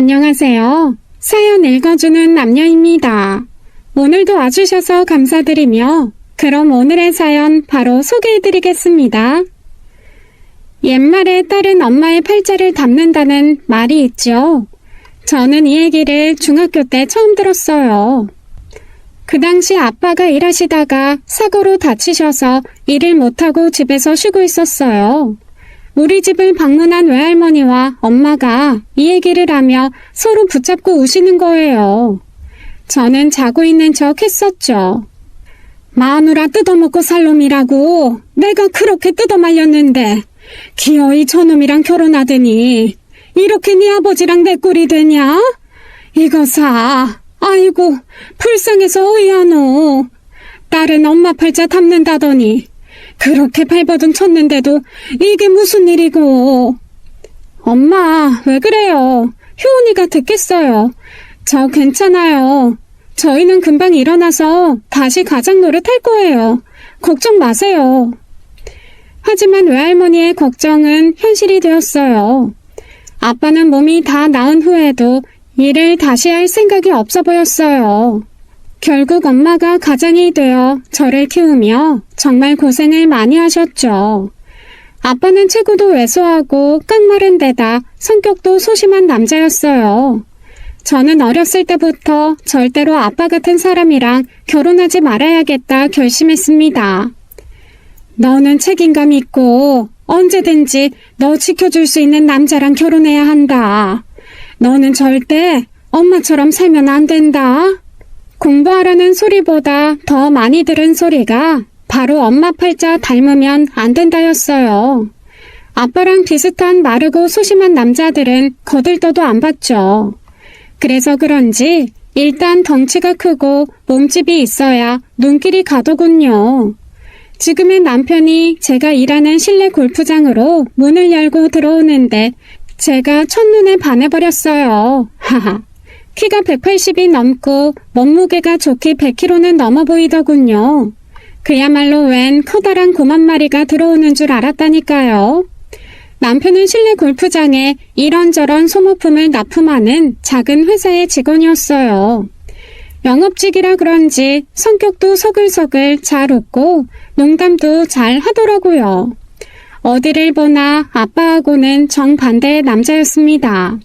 안녕하세요. 사연 읽어주는 남녀입니다. 오늘도 와주셔서 감사드리며 그럼 오늘의 사연 바로 소개해드리겠습니다. 옛말에 딸은 엄마의 팔자를 담는다는 말이 있죠. 저는 이 얘기를 중학교 때 처음 들었어요. 그 당시 아빠가 일하시다가 사고로 다치셔서 일을 못하고 집에서 쉬고 있었어요. 우리 집을 방문한 외할머니와 엄마가 이 얘기를 하며 서로 붙잡고 우시는 거예요. 저는 자고 있는 척 했었죠. 마누라 뜯어먹고 살 놈이라고 내가 그렇게 뜯어말렸는데 기어이 저놈이랑 결혼하더니 이렇게 네 아버지랑 내 꼴이 되냐? 이거사 아이고 불쌍해서 어이하노. 딸은 엄마 팔자 담는다더니 그렇게 발버둥 쳤는데도 이게 무슨 일이고. 엄마 왜 그래요? 효은이가 듣겠어요. 저 괜찮아요. 저희는 금방 일어나서 다시 가장 노릇할 거예요. 걱정 마세요. 하지만 외할머니의 걱정은 현실이 되었어요. 아빠는 몸이 다 나은 후에도 일을 다시 할 생각이 없어 보였어요. 결국 엄마가 가장이 되어 저를 키우며 정말 고생을 많이 하셨죠. 아빠는 체구도 왜소하고 깡마른 데다 성격도 소심한 남자였어요. 저는 어렸을 때부터 절대로 아빠 같은 사람이랑 결혼하지 말아야겠다 결심했습니다. 너는 책임감 있고 언제든지 너 지켜줄 수 있는 남자랑 결혼해야 한다. 너는 절대 엄마처럼 살면 안 된다. 공부하라는 소리보다 더 많이 들은 소리가 바로 엄마 팔자 닮으면 안 된다였어요. 아빠랑 비슷한 마르고 소심한 남자들은 거들떠도 안 봤죠. 그래서 그런지 일단 덩치가 크고 몸집이 있어야 눈길이 가더군요. 지금의 남편이 제가 일하는 실내 골프장으로 문을 열고 들어오는데 제가 첫눈에 반해버렸어요. 하하. 키가 180이 넘고 몸무게가 좋게 100kg는 넘어 보이더군요. 그야말로 웬 커다란 곰 한 마리가 들어오는 줄 알았다니까요. 남편은 실내 골프장에 이런저런 소모품을 납품하는 작은 회사의 직원이었어요. 영업직이라 그런지 성격도 서글서글 잘 웃고 농담도 잘 하더라고요. 어디를 보나 아빠하고는 정반대의 남자였습니다.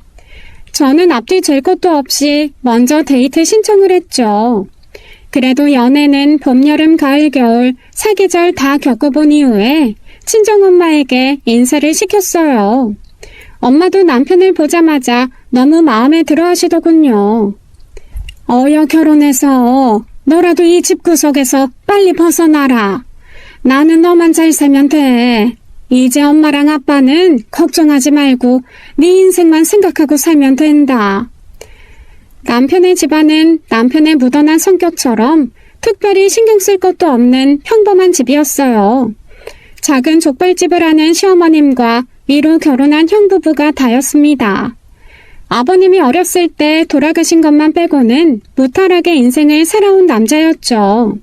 저는 앞뒤 잴 것도 없이 먼저 데이트 신청을 했죠. 그래도 연애는 봄, 여름, 가을, 겨울, 사계절 다 겪어본 이후에 친정엄마에게 인사를 시켰어요. 엄마도 남편을 보자마자 너무 마음에 들어 하시더군요. 어여 결혼해서 너라도 이 집구석에서 빨리 벗어나라. 나는 너만 잘 살면 돼. 이제 엄마랑 아빠는 걱정하지 말고 네 인생만 생각하고 살면 된다. 남편의 집안은 남편의 무던한 성격처럼 특별히 신경 쓸 것도 없는 평범한 집이었어요. 작은 족발집을 하는 시어머님과 위로 결혼한 형부부가 다였습니다. 아버님이 어렸을 때 돌아가신 것만 빼고는 무탈하게 인생을 살아온 남자였죠.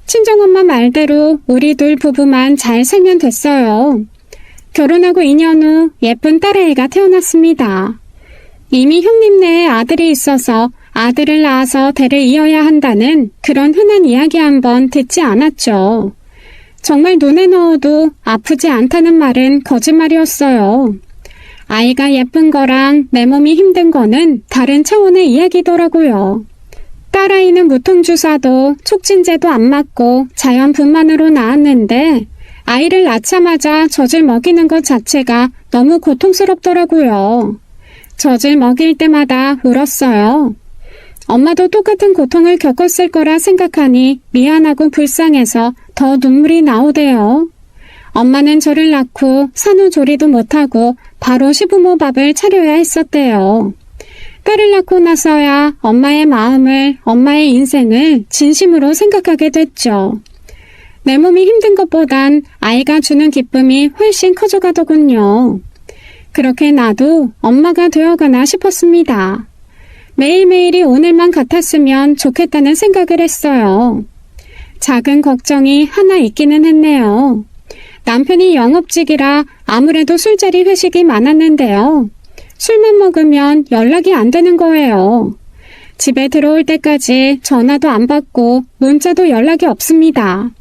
친정엄마 말대로 우리 둘 부부만 잘 살면 됐어요. 결혼하고 2년 후 예쁜 딸아이가 태어났습니다. 이미 형님네에 아들이 있어서 아들을 낳아서 대를 이어야 한다는 그런 흔한 이야기 한번 듣지 않았죠. 정말 눈에 넣어도 아프지 않다는 말은 거짓말이었어요. 아이가 예쁜 거랑 내 몸이 힘든 거는 다른 차원의 이야기더라고요. 딸아이는 무통주사도 촉진제도 안 맞고 자연 분만으로 낳았는데 아이를 낳자마자 젖을 먹이는 것 자체가 너무 고통스럽더라고요. 젖을 먹일 때마다 울었어요. 엄마도 똑같은 고통을 겪었을 거라 생각하니 미안하고 불쌍해서 더 눈물이 나오대요. 엄마는 저를 낳고 산후조리도 못하고 바로 시부모 밥을 차려야 했었대요. 딸을 낳고 나서야 엄마의 마음을, 엄마의 인생을 진심으로 생각하게 됐죠. 내 몸이 힘든 것보단 아이가 주는 기쁨이 훨씬 커져가더군요. 그렇게 나도 엄마가 되어가나 싶었습니다. 매일매일이 오늘만 같았으면 좋겠다는 생각을 했어요. 작은 걱정이 하나 있기는 했네요. 남편이 영업직이라 아무래도 술자리 회식이 많았는데요. 술만 먹으면 연락이 안 되는 거예요. 집에 들어올 때까지 전화도 안 받고 문자도 연락이 없습니다.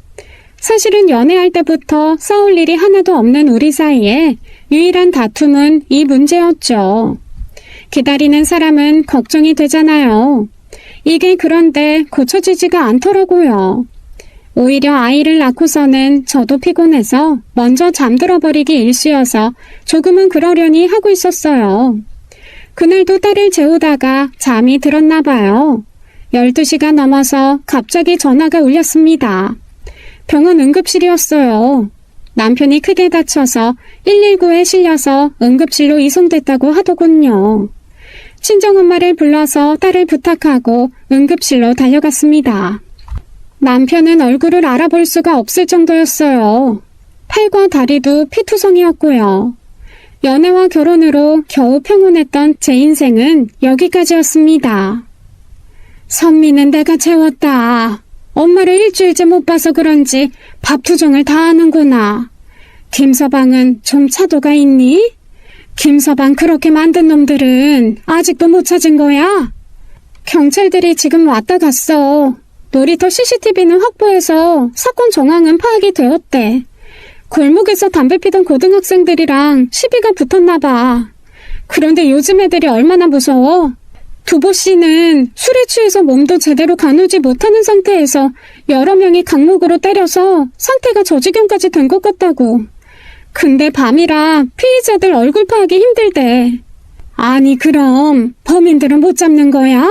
사실은 연애할 때부터 싸울 일이 하나도 없는 우리 사이에 유일한 다툼은 이 문제였죠. 기다리는 사람은 걱정이 되잖아요. 이게 그런데 고쳐지지가 않더라고요. 오히려 아이를 낳고서는 저도 피곤해서 먼저 잠들어버리기 일쑤여서 조금은 그러려니 하고 있었어요. 그날도 딸을 재우다가 잠이 들었나 봐요. 12시가 넘어서 갑자기 전화가 울렸습니다. 병원 응급실이었어요. 남편이 크게 다쳐서 119에 실려서 응급실로 이송됐다고 하더군요. 친정엄마를 불러서 딸을 부탁하고 응급실로 달려갔습니다. 남편은 얼굴을 알아볼 수가 없을 정도였어요. 팔과 다리도 피투성이었고요. 연애와 결혼으로 겨우 평온했던 제 인생은 여기까지였습니다. 선미는 내가 재웠다. 엄마를 일주일째 못 봐서 그런지 밥 투정을 다 하는구나. 김서방은 좀 차도가 있니? 김서방 그렇게 만든 놈들은 아직도 못 찾은 거야? 경찰들이 지금 왔다 갔어. 놀이터 CCTV는 확보해서 사건 정황은 파악이 되었대. 골목에서 담배 피던 고등학생들이랑 시비가 붙었나 봐. 그런데 요즘 애들이 얼마나 무서워? 두보 씨는 술에 취해서 몸도 제대로 가누지 못하는 상태에서 여러 명이 강목으로 때려서 상태가 저 지경까지 된 것 같다고. 근데 밤이라 피의자들 얼굴 파악이 힘들대. 아니 그럼 범인들은 못 잡는 거야?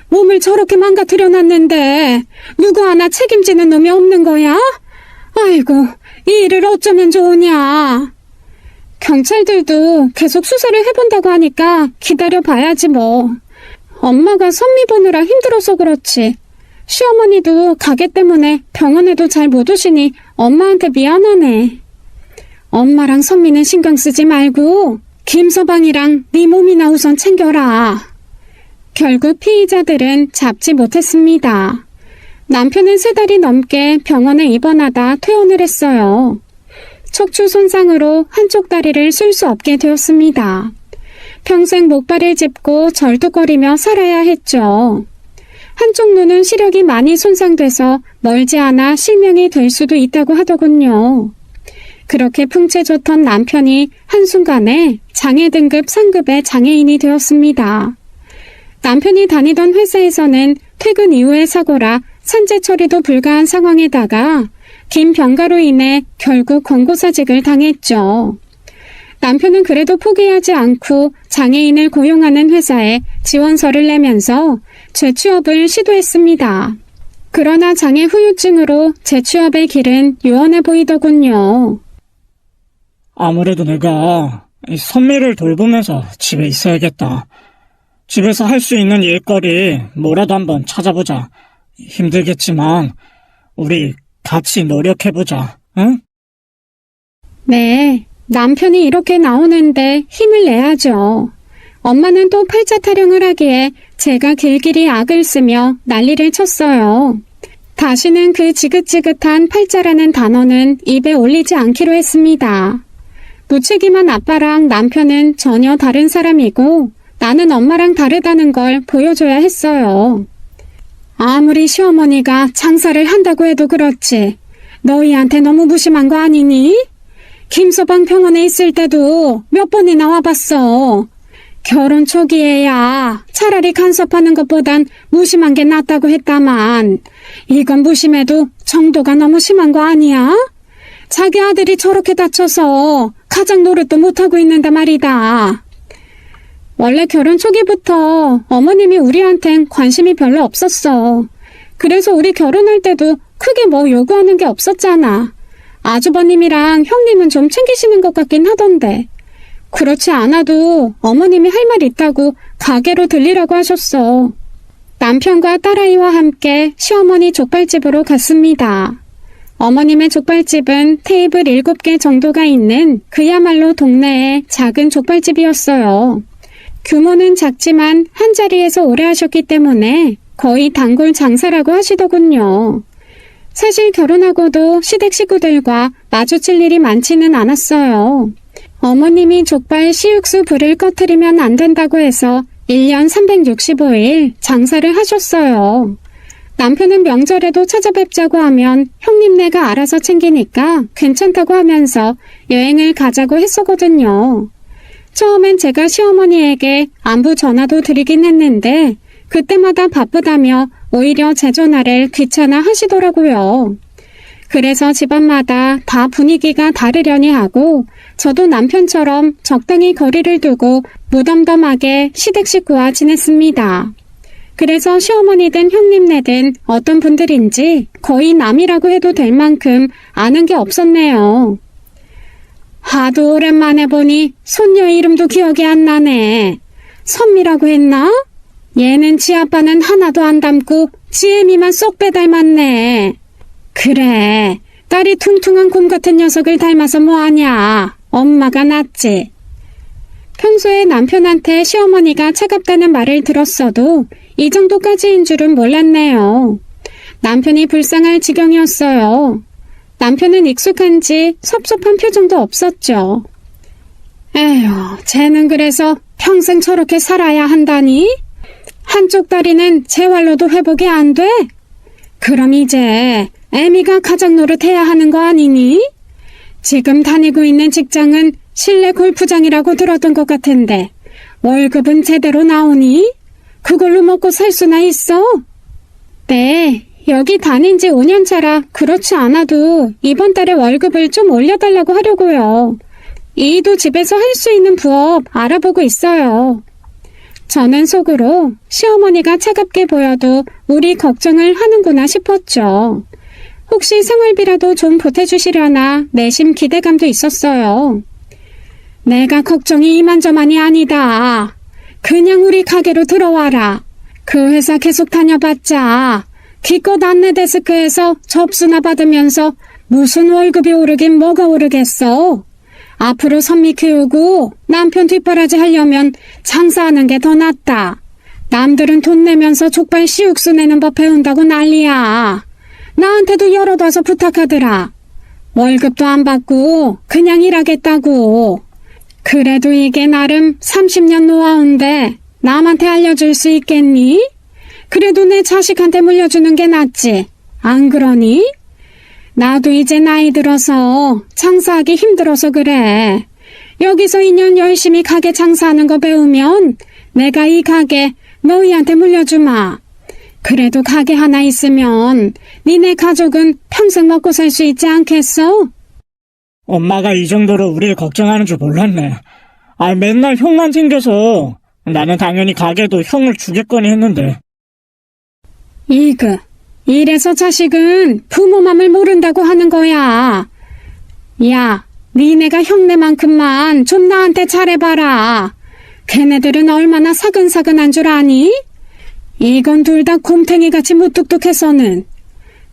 몸을 저렇게 망가뜨려 놨는데 누구 하나 책임지는 놈이 없는 거야? 아이고 이 일을 어쩌면 좋으냐. 경찰들도 계속 수사를 해본다고 하니까 기다려봐야지 뭐. 엄마가 선미 보느라 힘들어서 그렇지. 시어머니도 가게 때문에 병원에도 잘 못 오시니 엄마한테 미안하네. 엄마랑 선미는 신경 쓰지 말고 김서방이랑 네 몸이나 우선 챙겨라. 결국 피의자들은 잡지 못했습니다. 남편은 3달이 넘게 병원에 입원하다 퇴원을 했어요. 척추 손상으로 한쪽 다리를 쓸 수 없게 되었습니다. 평생 목발을 짚고 절뚝거리며 살아야 했죠. 한쪽 눈은 시력이 많이 손상돼서 멀지 않아 실명이 될 수도 있다고 하더군요. 그렇게 풍채 좋던 남편이 한순간에 장애 등급 3급의 장애인이 되었습니다. 남편이 다니던 회사에서는 퇴근 이후의 사고라 산재 처리도 불가한 상황에다가 긴 병가로 인해 결국 권고사직을 당했죠. 남편은 그래도 포기하지 않고 장애인을 고용하는 회사에 지원서를 내면서 재취업을 시도했습니다. 그러나 장애 후유증으로 재취업의 길은 요원해 보이더군요. 아무래도 내가 이 선미를 돌보면서 집에 있어야겠다. 집에서 할 수 있는 일거리 뭐라도 한번 찾아보자. 힘들겠지만 우리 같이 노력해보자, 응? 네, 남편이 이렇게 나오는데 힘을 내야죠. 엄마는 또 팔자 타령을 하기에 제가 길길이 악을 쓰며 난리를 쳤어요. 다시는 그 지긋지긋한 팔자라는 단어는 입에 올리지 않기로 했습니다. 무책임한 아빠랑 남편은 전혀 다른 사람이고 나는 엄마랑 다르다는 걸 보여줘야 했어요. 아무리 시어머니가 장사를 한다고 해도 그렇지. 너희한테 너무 무심한 거 아니니? 김서방 병원에 있을 때도 몇 번이나 와봤어. 결혼 초기에야 차라리 간섭하는 것보단 무심한 게 낫다고 했다만 이건 무심해도 정도가 너무 심한 거 아니야? 자기 아들이 저렇게 다쳐서 가장 노릇도 못하고 있는데 말이다. 원래 결혼 초기부터 어머님이 우리한텐 관심이 별로 없었어. 그래서 우리 결혼할 때도 크게 뭐 요구하는 게 없었잖아. 아주버님이랑 형님은 좀 챙기시는 것 같긴 하던데. 그렇지 않아도 어머님이 할 말 있다고 가게로 들리라고 하셨어. 남편과 딸아이와 함께 시어머니 족발집으로 갔습니다. 어머님의 족발집은 테이블 7개 정도가 있는 그야말로 동네의 작은 족발집이었어요. 규모는 작지만 한자리에서 오래 하셨기 때문에 거의 단골 장사라고 하시더군요. 사실 결혼하고도 시댁 식구들과 마주칠 일이 많지는 않았어요. 어머님이 족발 시육수 불을 꺼트리면 안 된다고 해서 1년 365일 장사를 하셨어요. 남편은 명절에도 찾아뵙자고 하면 형님네가 알아서 챙기니까 괜찮다고 하면서 여행을 가자고 했었거든요. 처음엔 제가 시어머니에게 안부 전화도 드리긴 했는데 그때마다 바쁘다며 오히려 제 전화를 귀찮아 하시더라고요. 그래서 집안마다 다 분위기가 다르려니 하고 저도 남편처럼 적당히 거리를 두고 무덤덤하게 시댁 식구와 지냈습니다. 그래서 시어머니든 형님네든 어떤 분들인지 거의 남이라고 해도 될 만큼 아는 게 없었네요. 하도 오랜만에 보니 손녀 이름도 기억이 안 나네. 선미라고 했나? 얘는 지 아빠는 하나도 안 닮고 지 애미만 쏙 빼닮았네. 그래, 딸이 퉁퉁한 곰 같은 녀석을 닮아서 뭐하냐. 엄마가 낫지. 평소에 남편한테 시어머니가 차갑다는 말을 들었어도 이 정도까지인 줄은 몰랐네요. 남편이 불쌍할 지경이었어요. 남편은 익숙한지 섭섭한 표정도 없었죠. 에휴, 쟤는 그래서 평생 저렇게 살아야 한다니? 한쪽 다리는 재활로도 회복이 안 돼? 그럼 이제 애미가 가장 노릇해야 하는 거 아니니? 지금 다니고 있는 직장은 실내 골프장이라고 들었던 것 같은데 월급은 제대로 나오니? 그걸로 먹고 살 수나 있어? 네, 여기 다닌 지 5년 차라 그렇지 않아도 이번 달에 월급을 좀 올려달라고 하려고요. 이도 집에서 할 수 있는 부업 알아보고 있어요. 저는 속으로 시어머니가 차갑게 보여도 우리 걱정을 하는구나 싶었죠. 혹시 생활비라도 좀 보태주시려나 내심 기대감도 있었어요. 내가 걱정이 이만저만이 아니다. 그냥 우리 가게로 들어와라. 그 회사 계속 다녀봤자 기껏 안내 데스크에서 접수나 받으면서 무슨 월급이 오르긴 뭐가 오르겠어. 앞으로 선미 키우고 남편 뒷바라지 하려면 장사하는 게 더 낫다. 남들은 돈 내면서 족발 시육수 내는 법 배운다고 난리야. 나한테도 여럿 와서 부탁하더라. 월급도 안 받고 그냥 일하겠다고. 그래도 이게 나름 30년 노하우인데 남한테 알려줄 수 있겠니? 그래도 내 자식한테 물려주는 게 낫지. 안 그러니? 나도 이제 나이 들어서 장사하기 힘들어서 그래. 여기서 2년 열심히 가게 장사하는 거 배우면 내가 이 가게 너희한테 물려주마. 그래도 가게 하나 있으면 니네 가족은 평생 먹고 살 수 있지 않겠어? 엄마가 이 정도로 우리를 걱정하는 줄 몰랐네. 맨날 형만 챙겨서 나는 당연히 가게도 형을 주겠거니 했는데. 이래서 자식은 부모 맘을 모른다고 하는 거야. 야, 니네가 형네만큼만 좀 나한테 잘해봐라. 걔네들은 얼마나 사근사근한 줄 아니? 이건 둘 다 곰탱이같이 무뚝뚝해서는.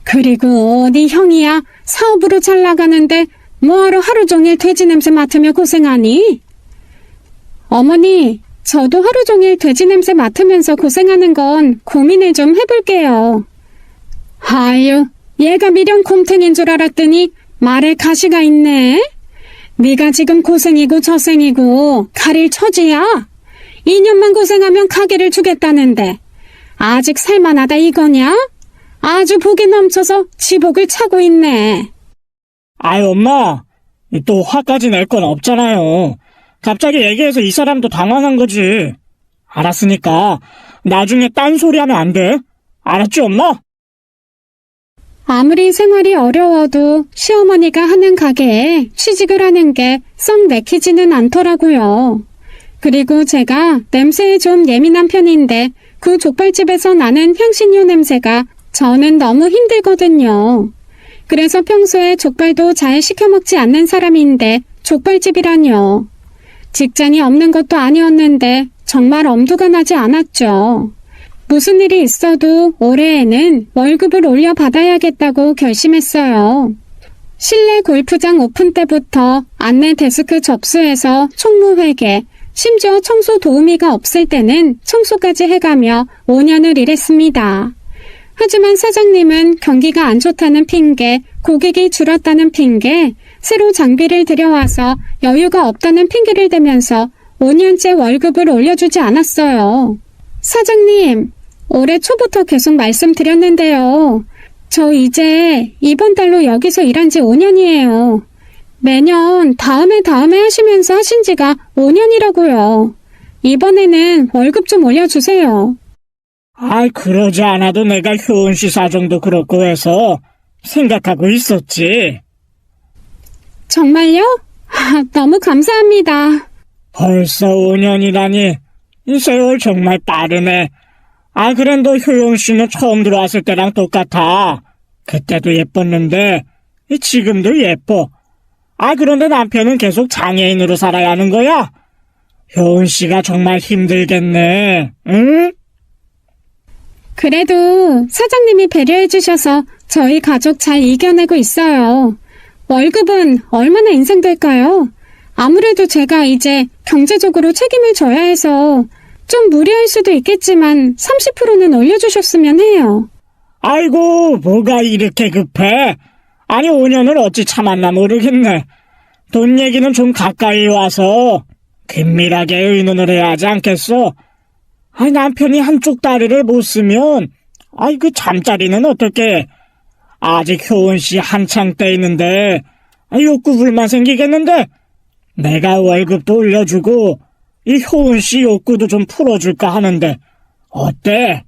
그리고 네 형이야 사업으로 잘 나가는데 뭐하러 하루 종일 돼지 냄새 맡으며 고생하니? 어머니, 저도 하루 종일 돼지 냄새 맡으면서 고생하는 건 고민을 좀 해볼게요. 아유, 얘가 미련 곰탱인 줄 알았더니 말에 가시가 있네. 네가 지금 고생이고 저생이고 가릴 처지야. 2년만 고생하면 가게를 주겠다는데 아직 살만하다 이거냐? 아주 복이 넘쳐서 지복을 차고 있네. 엄마, 또 화까지 낼 건 없잖아요. 갑자기 얘기해서 이 사람도 당황한 거지. 알았으니까 나중에 딴소리 하면 안 돼. 알았지, 엄마? 아무리 생활이 어려워도 시어머니가 하는 가게에 취직을 하는 게 썩 내키지는 않더라고요. 그리고 제가 냄새에 좀 예민한 편인데 그 족발집에서 나는 향신료 냄새가 저는 너무 힘들거든요. 그래서 평소에 족발도 잘 시켜 먹지 않는 사람인데 족발집이라뇨. 직장이 없는 것도 아니었는데 정말 엄두가 나지 않았죠. 무슨 일이 있어도 올해에는 월급을 올려받아야겠다고 결심했어요. 실내 골프장 오픈 때부터 안내 데스크 접수해서 총무회계, 심지어 청소 도우미가 없을 때는 청소까지 해가며 5년을 일했습니다. 하지만 사장님은 경기가 안 좋다는 핑계, 고객이 줄었다는 핑계, 새로 장비를 들여와서 여유가 없다는 핑계를 대면서 5년째 월급을 올려주지 않았어요. 사장님, 올해 초부터 계속 말씀드렸는데요. 저 이제 이번 달로 여기서 일한 지 5년이에요. 매년 다음에 하시면서 하신 지가 5년이라고요. 이번에는 월급 좀 올려주세요. 아이, 그러지 않아도 내가 효은 씨 사정도 그렇고 해서 생각하고 있었지. 정말요? 너무 감사합니다. 벌써 5년이라니. 이 세월 정말 빠르네. 아, 그래도 효은 씨는 처음 들어왔을 때랑 똑같아. 그때도 예뻤는데 지금도 예뻐. 아, 그런데 남편은 계속 장애인으로 살아야 하는 거야? 효은 씨가 정말 힘들겠네. 응? 그래도 사장님이 배려해 주셔서 저희 가족 잘 이겨내고 있어요. 월급은 얼마나 인상될까요? 아무래도 제가 이제 경제적으로 책임을 져야 해서 좀 무리할 수도 있겠지만 30%는 올려주셨으면 해요. 아이고, 뭐가 이렇게 급해? 아니, 5년을 어찌 참았나 모르겠네. 돈 얘기는 좀 가까이 와서 긴밀하게 의논을 해야 하지 않겠어? 아니, 남편이 한쪽 다리를 못 쓰면 아이, 그 잠자리는 어떻게? 아직 효은 씨 한창 때 있는데 욕구 불만 생기겠는데? 내가 월급도 올려주고 이 효은 씨 욕구도 좀 풀어줄까 하는데 어때?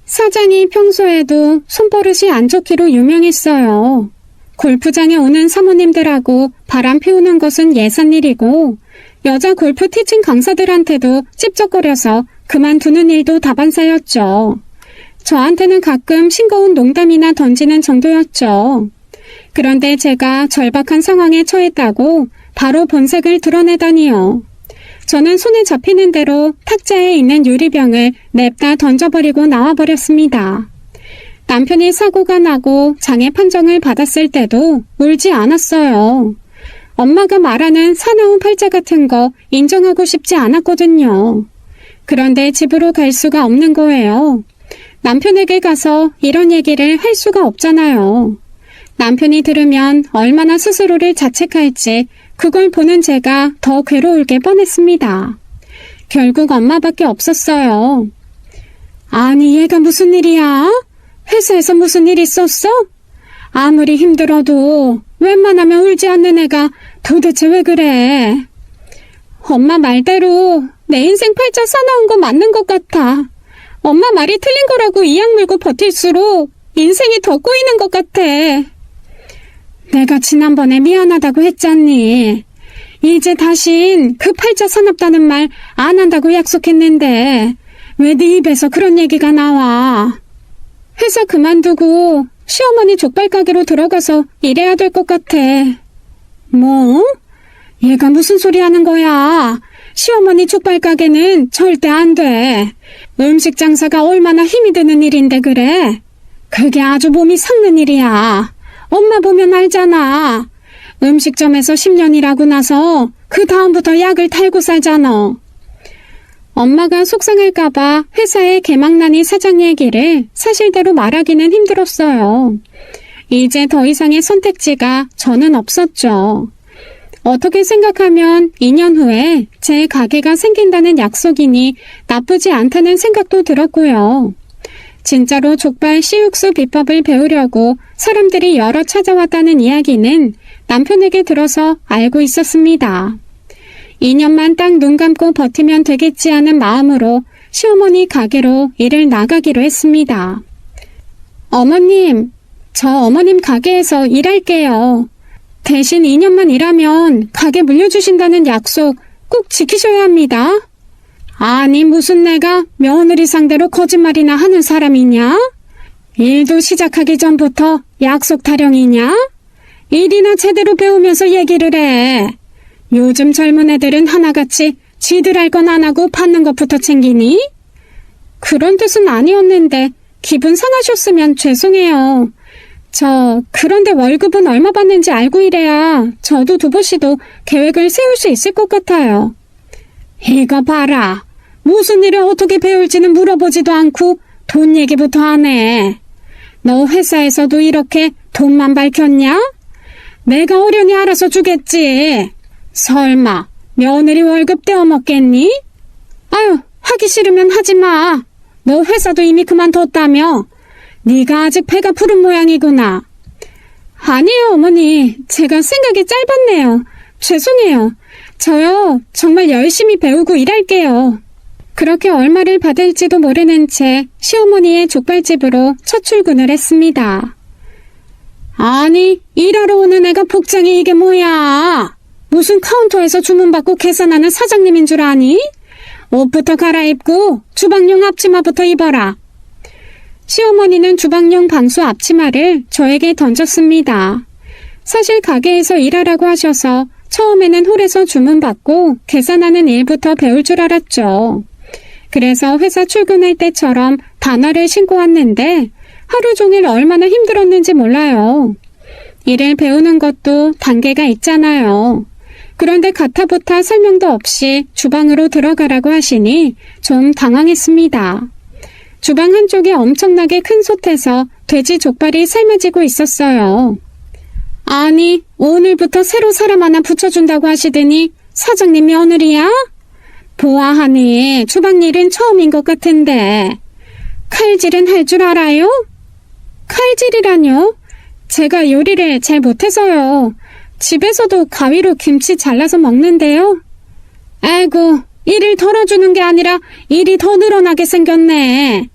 사장이 평소에도 손버릇이 안 좋기로 유명했어요. 골프장에 오는 사모님들하고 바람 피우는 것은 예산일이고 여자 골프 티칭 강사들한테도 찝쩍거려서 그만두는 일도 다반사였죠. 저한테는 가끔 싱거운 농담이나 던지는 정도였죠. 그런데 제가 절박한 상황에 처했다고 바로 본색을 드러내다니요. 저는 손에 잡히는 대로 탁자에 있는 유리병을 냅다 던져버리고 나와버렸습니다. 남편이 사고가 나고 장애 판정을 받았을 때도 울지 않았어요. 엄마가 말하는 사나운 팔자 같은 거 인정하고 싶지 않았거든요. 그런데 집으로 갈 수가 없는 거예요. 남편에게 가서 이런 얘기를 할 수가 없잖아요. 남편이 들으면 얼마나 스스로를 자책할지 그걸 보는 제가 더 괴로울 게 뻔했습니다. 결국 엄마밖에 없었어요. 아니, 얘가 무슨 일이야? 회사에서 무슨 일 있었어? 아무리 힘들어도 웬만하면 울지 않는 애가 도대체 왜 그래? 엄마 말대로 내 인생 팔자 사나운 거 맞는 것 같아. 엄마 말이 틀린 거라고 이악 물고 버틸수록 인생이 더 꼬이는 것 같아. 내가 지난번에 미안하다고 했잖니. 이제 다신 그 팔자 사납다는 말 안 한다고 약속했는데 왜 네 입에서 그런 얘기가 나와? 회사 그만두고 시어머니 족발 가게로 들어가서 일해야 될 것 같아. 뭐? 얘가 무슨 소리 하는 거야? 시어머니 족발 가게는 절대 안 돼. 음식 장사가 얼마나 힘이 드는 일인데 그래? 그게 아주 몸이 삭는 일이야. 엄마 보면 알잖아. 음식점에서 10년 일하고 나서 그 다음부터 약을 달고 살잖아. 엄마가 속상할까봐 회사의 개망난이 사장 얘기를 사실대로 말하기는 힘들었어요. 이제 더 이상의 선택지가 저는 없었죠. 어떻게 생각하면 2년 후에 제 가게가 생긴다는 약속이니 나쁘지 않다는 생각도 들었고요. 진짜로 족발 씨육수 비법을 배우려고 사람들이 여러 찾아왔다는 이야기는 남편에게 들어서 알고 있었습니다. 2년만 딱 눈 감고 버티면 되겠지 하는 마음으로 시어머니 가게로 일을 나가기로 했습니다. 어머님, 저 어머님 가게에서 일할게요. 대신 2년만 일하면 가게 물려주신다는 약속 꼭 지키셔야 합니다. 아니, 무슨 내가 며느리 상대로 거짓말이나 하는 사람이냐? 일도 시작하기 전부터 약속 타령이냐? 일이나 제대로 배우면서 얘기를 해. 요즘 젊은 애들은 하나같이 지들 할 건 안 하고 받는 것부터 챙기니? 그런 뜻은 아니었는데 기분 상하셨으면 죄송해요. 그런데 월급은 얼마 받는지 알고 일해야 저도 두부씨도 계획을 세울 수 있을 것 같아요. 이거 봐라. 무슨 일을 어떻게 배울지는 물어보지도 않고 돈 얘기부터 하네. 너 회사에서도 이렇게 돈만 밝혔냐? 내가 어련히 알아서 주겠지. 설마 며느리 월급 떼어먹겠니? 아유, 하기 싫으면 하지 마. 너 회사도 이미 그만뒀다며. 네가 아직 배가 부른 모양이구나. 아니에요, 어머니. 제가 생각이 짧았네요. 죄송해요. 저요, 정말 열심히 배우고 일할게요. 그렇게 얼마를 받을지도 모르는 채 시어머니의 족발집으로 첫 출근을 했습니다. 아니, 일하러 오는 애가 복장이 이게 뭐야? 무슨 카운터에서 주문받고 계산하는 사장님인 줄 아니? 옷부터 갈아입고 주방용 앞치마부터 입어라. 시어머니는 주방용 방수 앞치마를 저에게 던졌습니다. 사실 가게에서 일하라고 하셔서 처음에는 홀에서 주문받고 계산하는 일부터 배울 줄 알았죠. 그래서 회사 출근할 때처럼 단화를 신고 왔는데 하루 종일 얼마나 힘들었는지 몰라요. 일을 배우는 것도 단계가 있잖아요. 그런데 가타부타 설명도 없이 주방으로 들어가라고 하시니 좀 당황했습니다. 주방 한쪽에 엄청나게 큰 솥에서 돼지 족발이 삶아지고 있었어요. 아니, 오늘부터 새로 사람 하나 붙여준다고 하시더니 사장님 며느리야? 보아하니 주방일은 처음인 것 같은데 칼질은 할 줄 알아요? 칼질이라뇨? 제가 요리를 잘 못해서요. 집에서도 가위로 김치 잘라서 먹는데요. 아이고, 일을 덜어주는 게 아니라 일이 더 늘어나게 생겼네.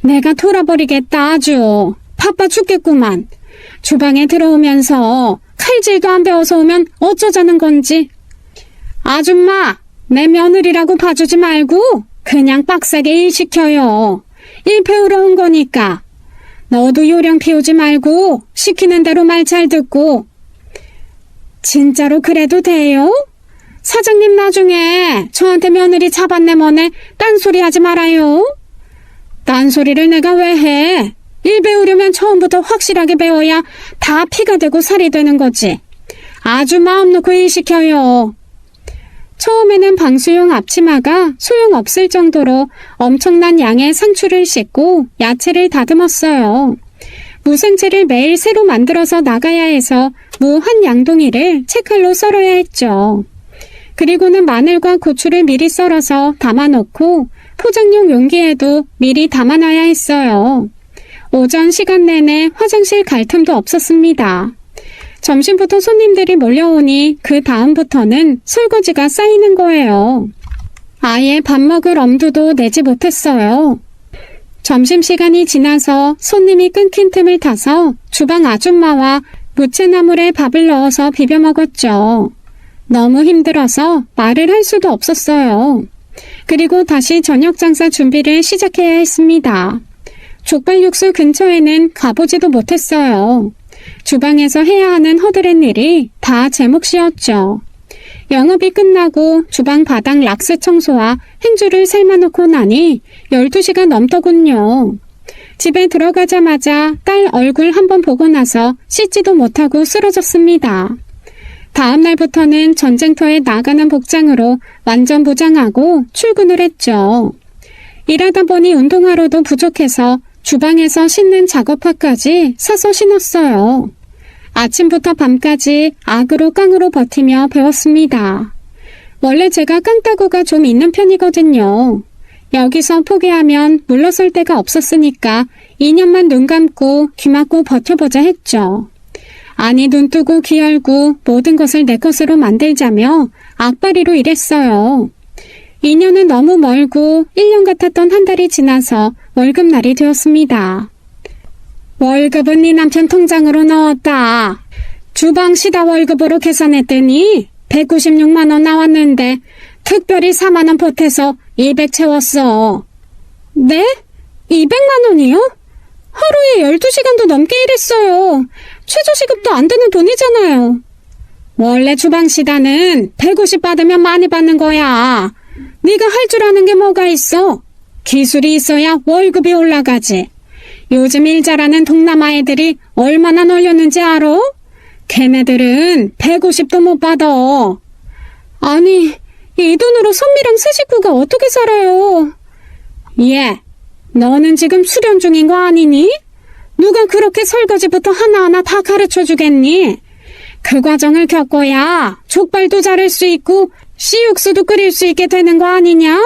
내가 돌아버리겠다 아주. 바빠 죽겠구만. 주방에 들어오면서 칼질도 안 배워서 오면 어쩌자는 건지. 아줌마, 내 며느리라고 봐주지 말고 그냥 빡세게 일 시켜요. 일 배우러 온 거니까. 너도 요령 피우지 말고 시키는 대로 말 잘 듣고. 진짜로 그래도 돼요? 사장님 나중에 저한테 며느리 잡았네 뭐네 딴소리 하지 말아요. 딴소리를 내가 왜 해? 일 배우려면 처음부터 확실하게 배워야 다 피가 되고 살이 되는 거지. 아주 마음 놓고 일 시켜요. 처음에는 방수용 앞치마가 소용없을 정도로 엄청난 양의 상추를 씻고 야채를 다듬었어요. 무생채를 매일 새로 만들어서 나가야 해서 무 한 양동이를 채칼로 썰어야 했죠. 그리고는 마늘과 고추를 미리 썰어서 담아놓고 포장용 용기에도 미리 담아놔야 했어요. 오전 시간 내내 화장실 갈 틈도 없었습니다. 점심부터 손님들이 몰려오니 그 다음부터는 설거지가 쌓이는 거예요. 아예 밥 먹을 엄두도 내지 못했어요. 점심시간이 지나서 손님이 끊긴 틈을 타서 주방 아줌마와 무채나물에 밥을 넣어서 비벼 먹었죠. 너무 힘들어서 말을 할 수도 없었어요. 그리고 다시 저녁 장사 준비를 시작해야 했습니다. 족발 육수 근처에는 가보지도 못했어요. 주방에서 해야 하는 허드렛 일이 다 제 몫이었죠. 영업이 끝나고 주방 바닥 락스 청소와 행주를 삶아놓고 나니 12시가 넘더군요. 집에 들어가자마자 딸 얼굴 한번 보고 나서 씻지도 못하고 쓰러졌습니다. 다음 날부터는 전쟁터에 나가는 복장으로 완전 부장하고 출근을 했죠. 일하다 보니 운동화로도 부족해서 주방에서 신는 작업화까지 사서 신었어요. 아침부터 밤까지 악으로 깡으로 버티며 배웠습니다. 원래 제가 깡따구가 좀 있는 편이거든요. 여기서 포기하면 물러설 데가 없었으니까 2년만 눈 감고 귀 막고 버텨보자 했죠. 아니 눈 뜨고 귀 열고 모든 것을 내 것으로 만들자며 악바리로 일했어요. 2년은 너무 멀고 1년 같았던 한 달이 지나서 월급날이 되었습니다. 월급은 네 남편 통장으로 넣었다. 주방 시다 월급으로 계산했더니 196만 원 나왔는데 특별히 4만 원 보태서 200 채웠어. 네? 200만 원이요? 하루에 12시간도 넘게 일했어요. 최저시급도 안 되는 돈이잖아요. 원래 주방 시다는 150 받으면 많이 받는 거야. 네가 할 줄 아는 게 뭐가 있어? 기술이 있어야 월급이 올라가지. 요즘 일 잘하는 동남아 애들이 얼마나 널렸는지 알아? 걔네들은 150도 못 받아. 아니, 이 돈으로 선미랑 새 식구가 어떻게 살아요? 얘, 너는 지금 수련 중인 거 아니니? 누가 그렇게 설거지부터 하나하나 다 가르쳐 주겠니? 그 과정을 겪어야 족발도 자를 수 있고 씨육수도 끓일 수 있게 되는 거 아니냐?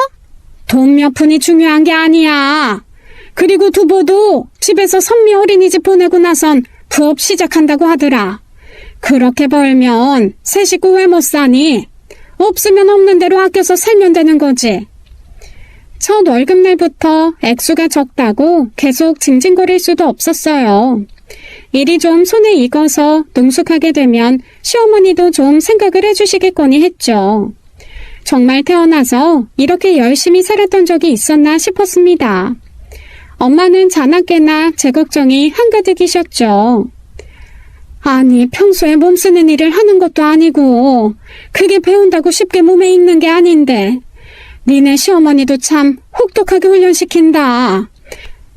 돈 몇 푼이 중요한 게 아니야. 그리고 두보도 집에서 선미 어린이집 보내고 나선 부업 시작한다고 하더라. 그렇게 벌면 새 식구 왜 못 사니? 없으면 없는 대로 아껴서 살면 되는 거지. 첫 월급날부터 액수가 적다고 계속 징징거릴 수도 없었어요. 일이 좀 손에 익어서 능숙하게 되면 시어머니도 좀 생각을 해주시겠거니 했죠. 정말 태어나서 이렇게 열심히 살았던 적이 있었나 싶었습니다. 엄마는 자나깨나 제 걱정이 한가득이셨죠. 아니, 평소에 몸 쓰는 일을 하는 것도 아니고 그게 배운다고 쉽게 몸에 익는 게 아닌데 니네 시어머니도 참 혹독하게 훈련시킨다.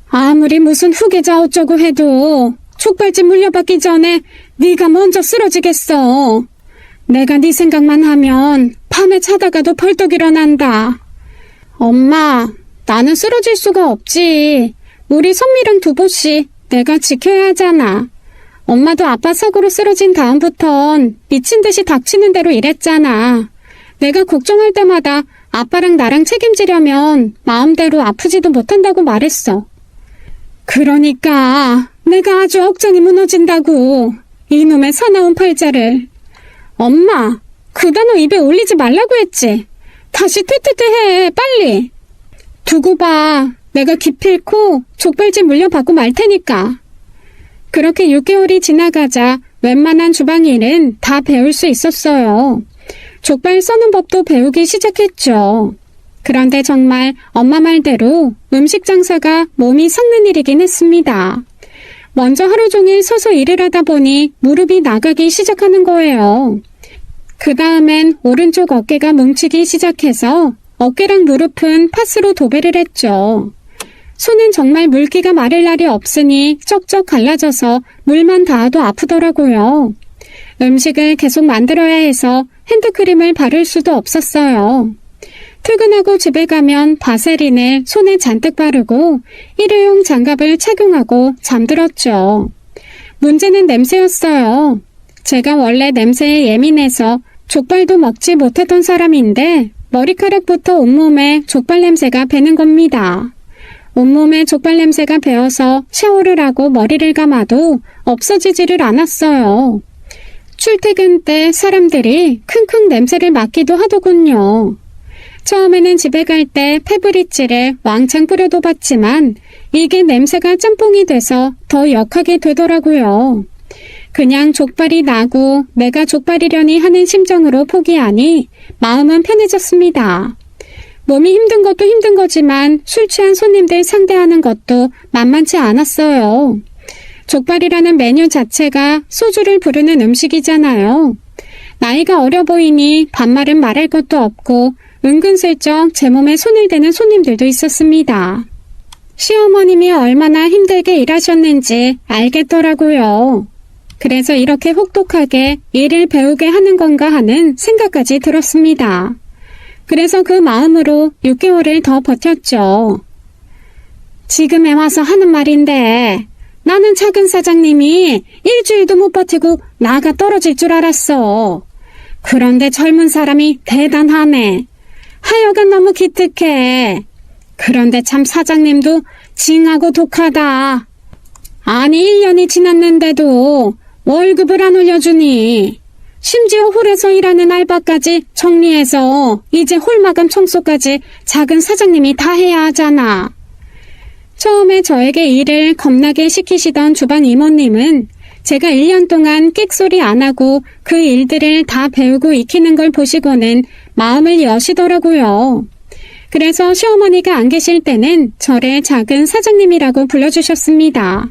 아무리 무슨 후계자 어쩌고 해도 족발집 물려받기 전에 네가 먼저 쓰러지겠어. 내가 네 생각만 하면 밤에 자다가도 벌떡 일어난다. 엄마, 나는 쓰러질 수가 없지. 우리 선미랑 두보씨 내가 지켜야 하잖아. 엄마도 아빠 사고로 쓰러진 다음부턴 미친 듯이 닥치는 대로 일했잖아. 내가 걱정할 때마다 아빠랑 나랑 책임지려면 마음대로 아프지도 못한다고 말했어. 그러니까 내가 아주 억장이 무너진다고. 이놈의 사나운 팔자를. 엄마, 그 단어 입에 올리지 말라고 했지. 다시 퇴퇴퇴 해, 빨리. 두고 봐. 내가 기필코 족발집 물려받고 말 테니까. 그렇게 6개월이 지나가자 웬만한 주방 일은 다 배울 수 있었어요. 족발 써는 법도 배우기 시작했죠. 그런데 정말 엄마 말대로 음식 장사가 몸이 삭는 일이긴 했습니다. 먼저 하루 종일 서서 일을 하다 보니 무릎이 나가기 시작하는 거예요. 그 다음엔 오른쪽 어깨가 뭉치기 시작해서 어깨랑 무릎은 파스로 도배를 했죠. 손은 정말 물기가 마를 날이 없으니 쩍쩍 갈라져서 물만 닿아도 아프더라고요. 음식을 계속 만들어야 해서 핸드크림을 바를 수도 없었어요. 퇴근하고 집에 가면 바세린을 손에 잔뜩 바르고 일회용 장갑을 착용하고 잠들었죠. 문제는 냄새였어요. 제가 원래 냄새에 예민해서 족발도 먹지 못했던 사람인데 머리카락부터 온몸에 족발 냄새가 배는 겁니다. 온몸에 족발 냄새가 배어서 샤워를 하고 머리를 감아도 없어지지를 않았어요. 출퇴근 때 사람들이 킁킁 냄새를 맡기도 하더군요. 처음에는 집에 갈 때 페브리즈를 왕창 뿌려도 봤지만 이게 냄새가 짬뽕이 돼서 더 역하게 되더라고요. 그냥 족발이 나고 내가 족발이려니 하는 심정으로 포기하니 마음은 편해졌습니다. 몸이 힘든 것도 힘든 거지만 술 취한 손님들 상대하는 것도 만만치 않았어요. 족발이라는 메뉴 자체가 소주를 부르는 음식이잖아요. 나이가 어려 보이니 반말은 말할 것도 없고 은근슬쩍 제 몸에 손을 대는 손님들도 있었습니다. 시어머님이 얼마나 힘들게 일하셨는지 알겠더라고요. 그래서 이렇게 혹독하게 일을 배우게 하는 건가 하는 생각까지 들었습니다. 그래서 그 마음으로 6개월을 더 버텼죠. 지금에 와서 하는 말인데 나는 작은 사장님이 일주일도 못 버티고 나가 떨어질 줄 알았어. 그런데 젊은 사람이 대단하네. 하여간 너무 기특해. 그런데 참 사장님도 징하고 독하다. 아니 1년이 지났는데도 월급을 안 올려주니. 심지어 홀에서 일하는 알바까지 정리해서 이제 홀 마감 청소까지 작은 사장님이 다 해야 하잖아. 처음에 저에게 일을 겁나게 시키시던 주방 이모님은 제가 1년 동안 끽소리 안 하고 그 일들을 다 배우고 익히는 걸 보시고는 마음을 여시더라고요. 그래서 시어머니가 안 계실 때는 저를 작은 사장님이라고 불러주셨습니다.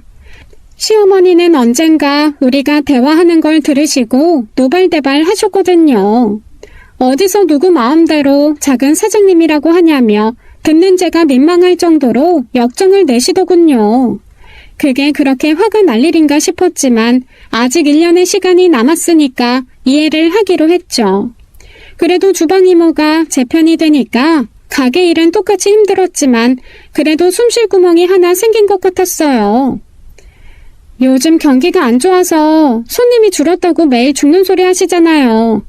시어머니는 언젠가 우리가 대화하는 걸 들으시고 노발대발 하셨거든요. 어디서 누구 마음대로 작은 사장님이라고 하냐며 듣는 제가 민망할 정도로 역정을 내시더군요. 그게 그렇게 화가 날 일인가 싶었지만 아직 1년의 시간이 남았으니까 이해를 하기로 했죠. 그래도 주방 이모가 제 편이 되니까 가게 일은 똑같이 힘들었지만 그래도 숨 쉴 구멍이 하나 생긴 것 같았어요. 요즘 경기가 안 좋아서 손님이 줄었다고 매일 죽는 소리 하시잖아요.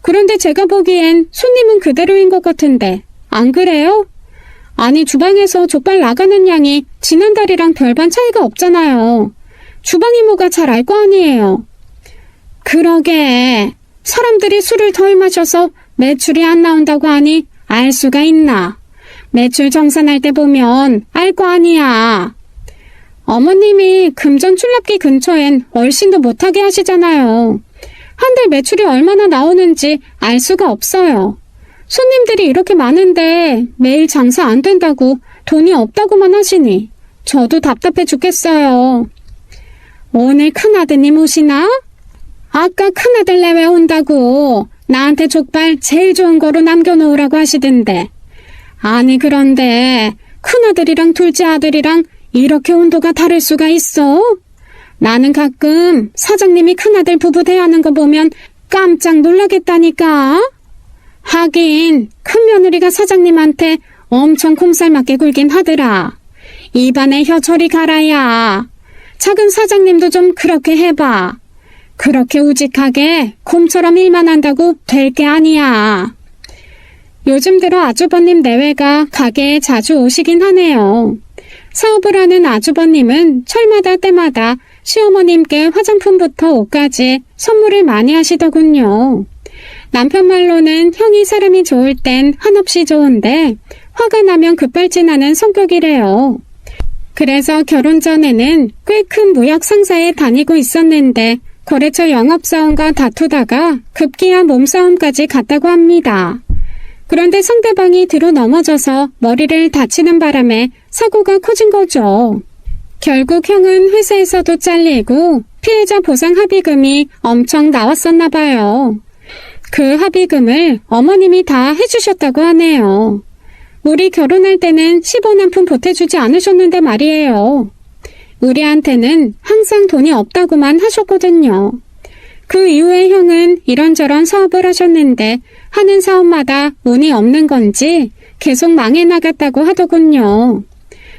그런데 제가 보기엔 손님은 그대로인 것 같은데 안 그래요? 아니 주방에서 족발 나가는 양이 지난달이랑 별반 차이가 없잖아요. 주방 이모가 잘 알 거 아니에요. 그러게 사람들이 술을 덜 마셔서 매출이 안 나온다고 하니 알 수가 있나. 매출 정산할 때 보면 알 거 아니야. 어머님이 금전 출납기 근처엔 얼씬도 못하게 하시잖아요. 한 달 매출이 얼마나 나오는지 알 수가 없어요. 손님들이 이렇게 많은데 매일 장사 안 된다고 돈이 없다고만 하시니 저도 답답해 죽겠어요. 오늘 큰아드님 오시나? 아까 큰아들 내외 온다고 나한테 족발 제일 좋은 거로 남겨놓으라고 하시던데. 아니 그런데 큰아들이랑 둘째 아들이랑 이렇게 온도가 다를 수가 있어? 나는 가끔 사장님이 큰아들 부부 대하는 거 보면 깜짝 놀라겠다니까. 하긴 큰 며느리가 사장님한테 엄청 콤살맞게 굴긴 하더라. 입안에 혀 저리 갈아야. 작은 사장님도 좀 그렇게 해봐. 그렇게 우직하게 곰처럼 일만 한다고 될 게 아니야. 요즘 들어 아주버님 내외가 가게에 자주 오시긴 하네요. 사업을 하는 아주버님은 철마다 때마다 시어머님께 화장품부터 옷까지 선물을 많이 하시더군요. 남편 말로는 형이 사람이 좋을 땐 한없이 좋은데 화가 나면 급발진하는 성격이래요. 그래서 결혼 전에는 꽤 큰 무역 상사에 다니고 있었는데 거래처 영업사원과 다투다가 급기야 몸싸움까지 갔다고 합니다. 그런데 상대방이 뒤로 넘어져서 머리를 다치는 바람에 사고가 커진 거죠. 결국 형은 회사에서도 잘리고 피해자 보상 합의금이 엄청 나왔었나 봐요. 그 합의금을 어머님이 다 해주셨다고 하네요. 우리 결혼할 때는 15년품 보태주지 않으셨는데 말이에요. 우리한테는 항상 돈이 없다고만 하셨거든요. 그 이후에 형은 이런저런 사업을 하셨는데 하는 사업마다 운이 없는 건지 계속 망해 나갔다고 하더군요.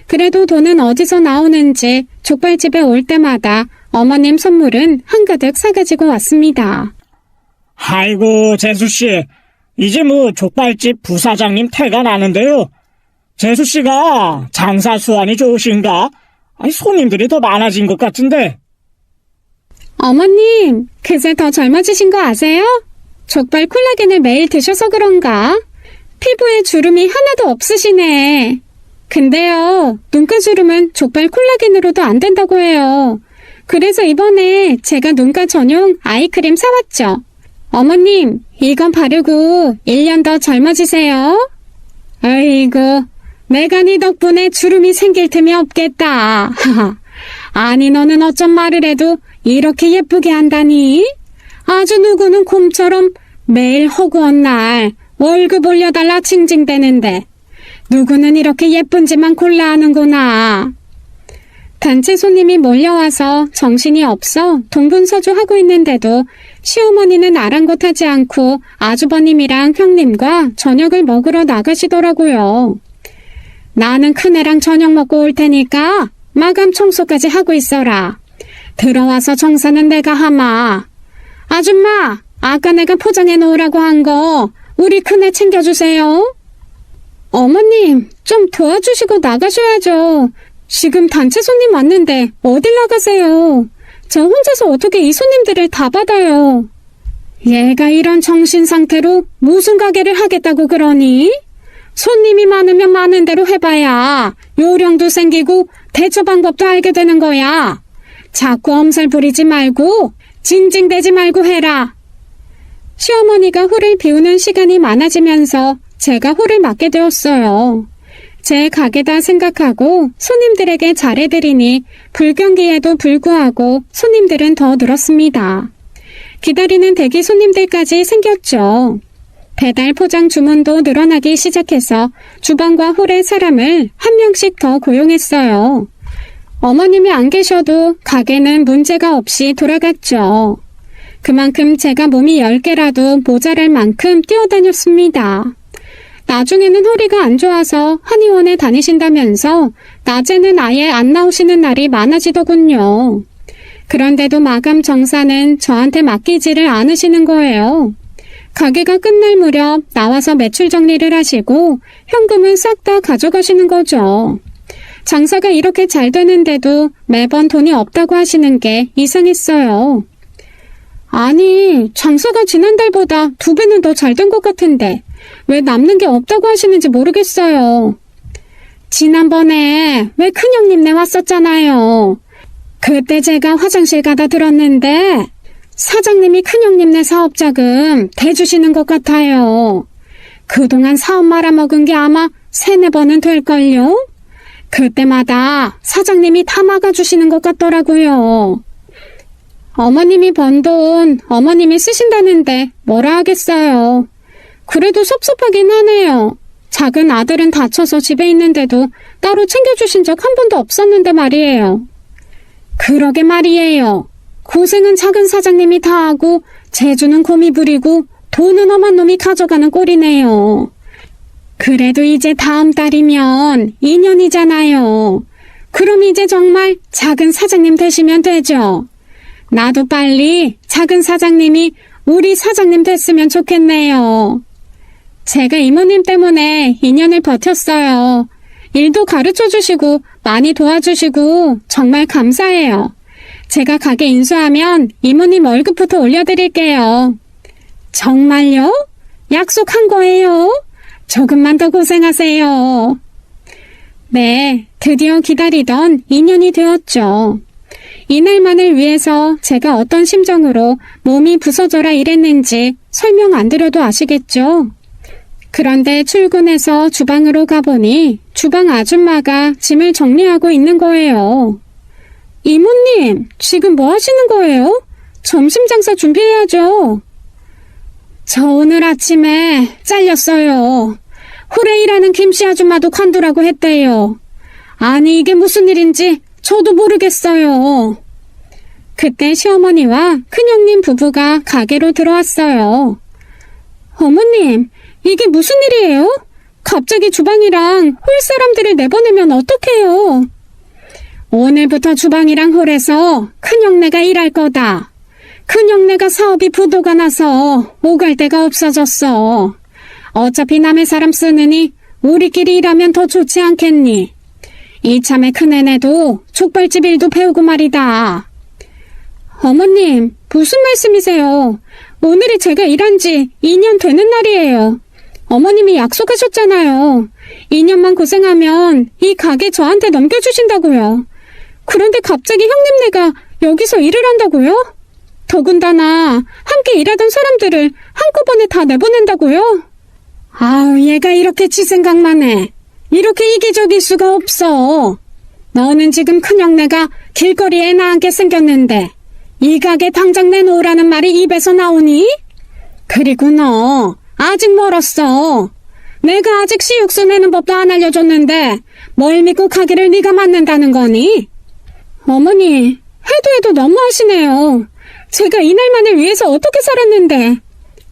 그래도 돈은 어디서 나오는지 족발집에 올 때마다 어머님 선물은 한가득 사가지고 왔습니다. 아이고 재수씨, 이제 족발집 부사장님 태가 나는데요. 재수씨가 장사 수완이 좋으신가? 아니 손님들이 더 많아진 것 같은데. 어머님, 그새 더 젊어지신 거 아세요? 족발 콜라겐을 매일 드셔서 그런가? 피부에 주름이 하나도 없으시네. 근데요, 눈가주름은 족발 콜라겐으로도 안 된다고 해요. 그래서 이번에 제가 눈가 전용 아이크림 사왔죠. 어머님, 이건 바르고 1년 더 젊어지세요. 아이고, 내가 네 덕분에 주름이 생길 틈이 없겠다. 아니 너는 어쩜 말을 해도 이렇게 예쁘게 한다니? 아주 누구는 곰처럼 매일 허구한 날 월급 올려달라 징징대는데 누구는 이렇게 예쁜지만 골라 하는구나. 단체 손님이 몰려와서 정신이 없어 동분서주하고 있는데도 시어머니는 아랑곳하지 않고 아주버님이랑 형님과 저녁을 먹으러 나가시더라고요. 나는 큰애랑 저녁 먹고 올 테니까 마감 청소까지 하고 있어라. 들어와서 정사는 내가 하마. 아줌마, 아까 내가 포장해 놓으라고 한 거 우리 큰애 챙겨주세요. 어머님, 좀 도와주시고 나가셔야죠. 지금 단체 손님 왔는데 어딜 나가세요. 저 혼자서 어떻게 이 손님들을 다 받아요. 얘가 이런 정신 상태로 무슨 가게를 하겠다고 그러니? 손님이 많으면 많은 대로 해봐야 요령도 생기고 대처 방법도 알게 되는 거야. 자꾸 엄살 부리지 말고 징징대지 말고 해라. 시어머니가 홀을 비우는 시간이 많아지면서 제가 홀을 맡게 되었어요. 제 가게다 생각하고 손님들에게 잘해드리니 불경기에도 불구하고 손님들은 더 늘었습니다. 기다리는 대기 손님들까지 생겼죠. 배달 포장 주문도 늘어나기 시작해서 주방과 홀에 사람을 한 명씩 더 고용했어요. 어머님이 안 계셔도 가게는 문제가 없이 돌아갔죠. 그만큼 제가 몸이 10개라도 모자랄 만큼 뛰어다녔습니다. 나중에는 허리가 안 좋아서 한의원에 다니신다면서 낮에는 아예 안 나오시는 날이 많아지더군요. 그런데도 마감 정산은 저한테 맡기지를 않으시는 거예요. 가게가 끝날 무렵 나와서 매출 정리를 하시고 현금은 싹 다 가져가시는 거죠. 장사가 이렇게 잘 되는데도 매번 돈이 없다고 하시는 게 이상했어요. 아니, 장사가 지난달보다 2배는 더 잘 된 것 같은데 왜 남는 게 없다고 하시는지 모르겠어요. 지난번에 왜 큰형님네 왔었잖아요. 그때 제가 화장실 가다 들었는데 사장님이 큰형님네 사업자금 대주시는 것 같아요. 그동안 사업 말아먹은 게 아마 3-4번은 될걸요? 그때마다 사장님이 다 막아주시는 것 같더라고요. 어머님이 번 돈 어머님이 쓰신다는데 뭐라 하겠어요. 그래도 섭섭하긴 하네요. 작은 아들은 다쳐서 집에 있는데도 따로 챙겨주신 적 한 번도 없었는데 말이에요. 그러게 말이에요. 고생은 작은 사장님이 다 하고 재주는 곰이 부리고 돈은 엄한 놈이 가져가는 꼴이네요. 그래도 이제 다음 달이면 2년이잖아요. 그럼 이제 정말 작은 사장님 되시면 되죠. 나도 빨리 작은 사장님이 우리 사장님 됐으면 좋겠네요. 제가 이모님 때문에 2년을 버텼어요. 일도 가르쳐 주시고 많이 도와주시고 정말 감사해요. 제가 가게 인수하면 이모님 월급부터 올려드릴게요. 정말요? 약속한 거예요? 조금만 더 고생하세요. 네, 드디어 기다리던 2년이 되었죠. 이날만을 위해서 제가 어떤 심정으로 몸이 부서져라 이랬는지 설명 안 드려도 아시겠죠? 그런데 출근해서 주방으로 가보니 주방 아줌마가 짐을 정리하고 있는 거예요. 이모님, 지금 뭐 하시는 거예요? 점심 장사 준비해야죠. 저 오늘 아침에 잘렸어요. 호레이라는 김씨 아줌마도 관두라고 했대요. 아니, 이게 무슨 일인지 저도 모르겠어요. 그때 시어머니와 큰형님 부부가 가게로 들어왔어요. 어머님, 이게 무슨 일이에요? 갑자기 주방이랑 홀 사람들을 내보내면 어떡해요? 오늘부터 주방이랑 홀에서 큰형네가 일할 거다. 큰형네가 사업이 부도가 나서 오갈 데가 없어졌어. 어차피 남의 사람 쓰느니 우리끼리 일하면 더 좋지 않겠니? 이참에 큰애네도 족발집 일도 배우고 말이다. 어머님, 무슨 말씀이세요? 오늘이 제가 일한 지 2년 되는 날이에요. 어머님이 약속하셨잖아요. 2년만 고생하면 이 가게 저한테 넘겨주신다고요. 그런데 갑자기 형님네가 여기서 일을 한다고요? 더군다나 함께 일하던 사람들을 한꺼번에 다 내보낸다고요? 아우, 얘가 이렇게 지 생각만 해. 이렇게 이기적일 수가 없어. 너는 지금 큰형네가 길거리에 애 낳게 생겼는데 이 가게 당장 내놓으라는 말이 입에서 나오니? 그리고 너 아직 멀었어. 내가 아직 시육수 내는 법도 안 알려줬는데 뭘 믿고 가게를 네가 맡는다는 거니? 어머니, 해도 너무하시네요. 제가 이날만을 위해서 어떻게 살았는데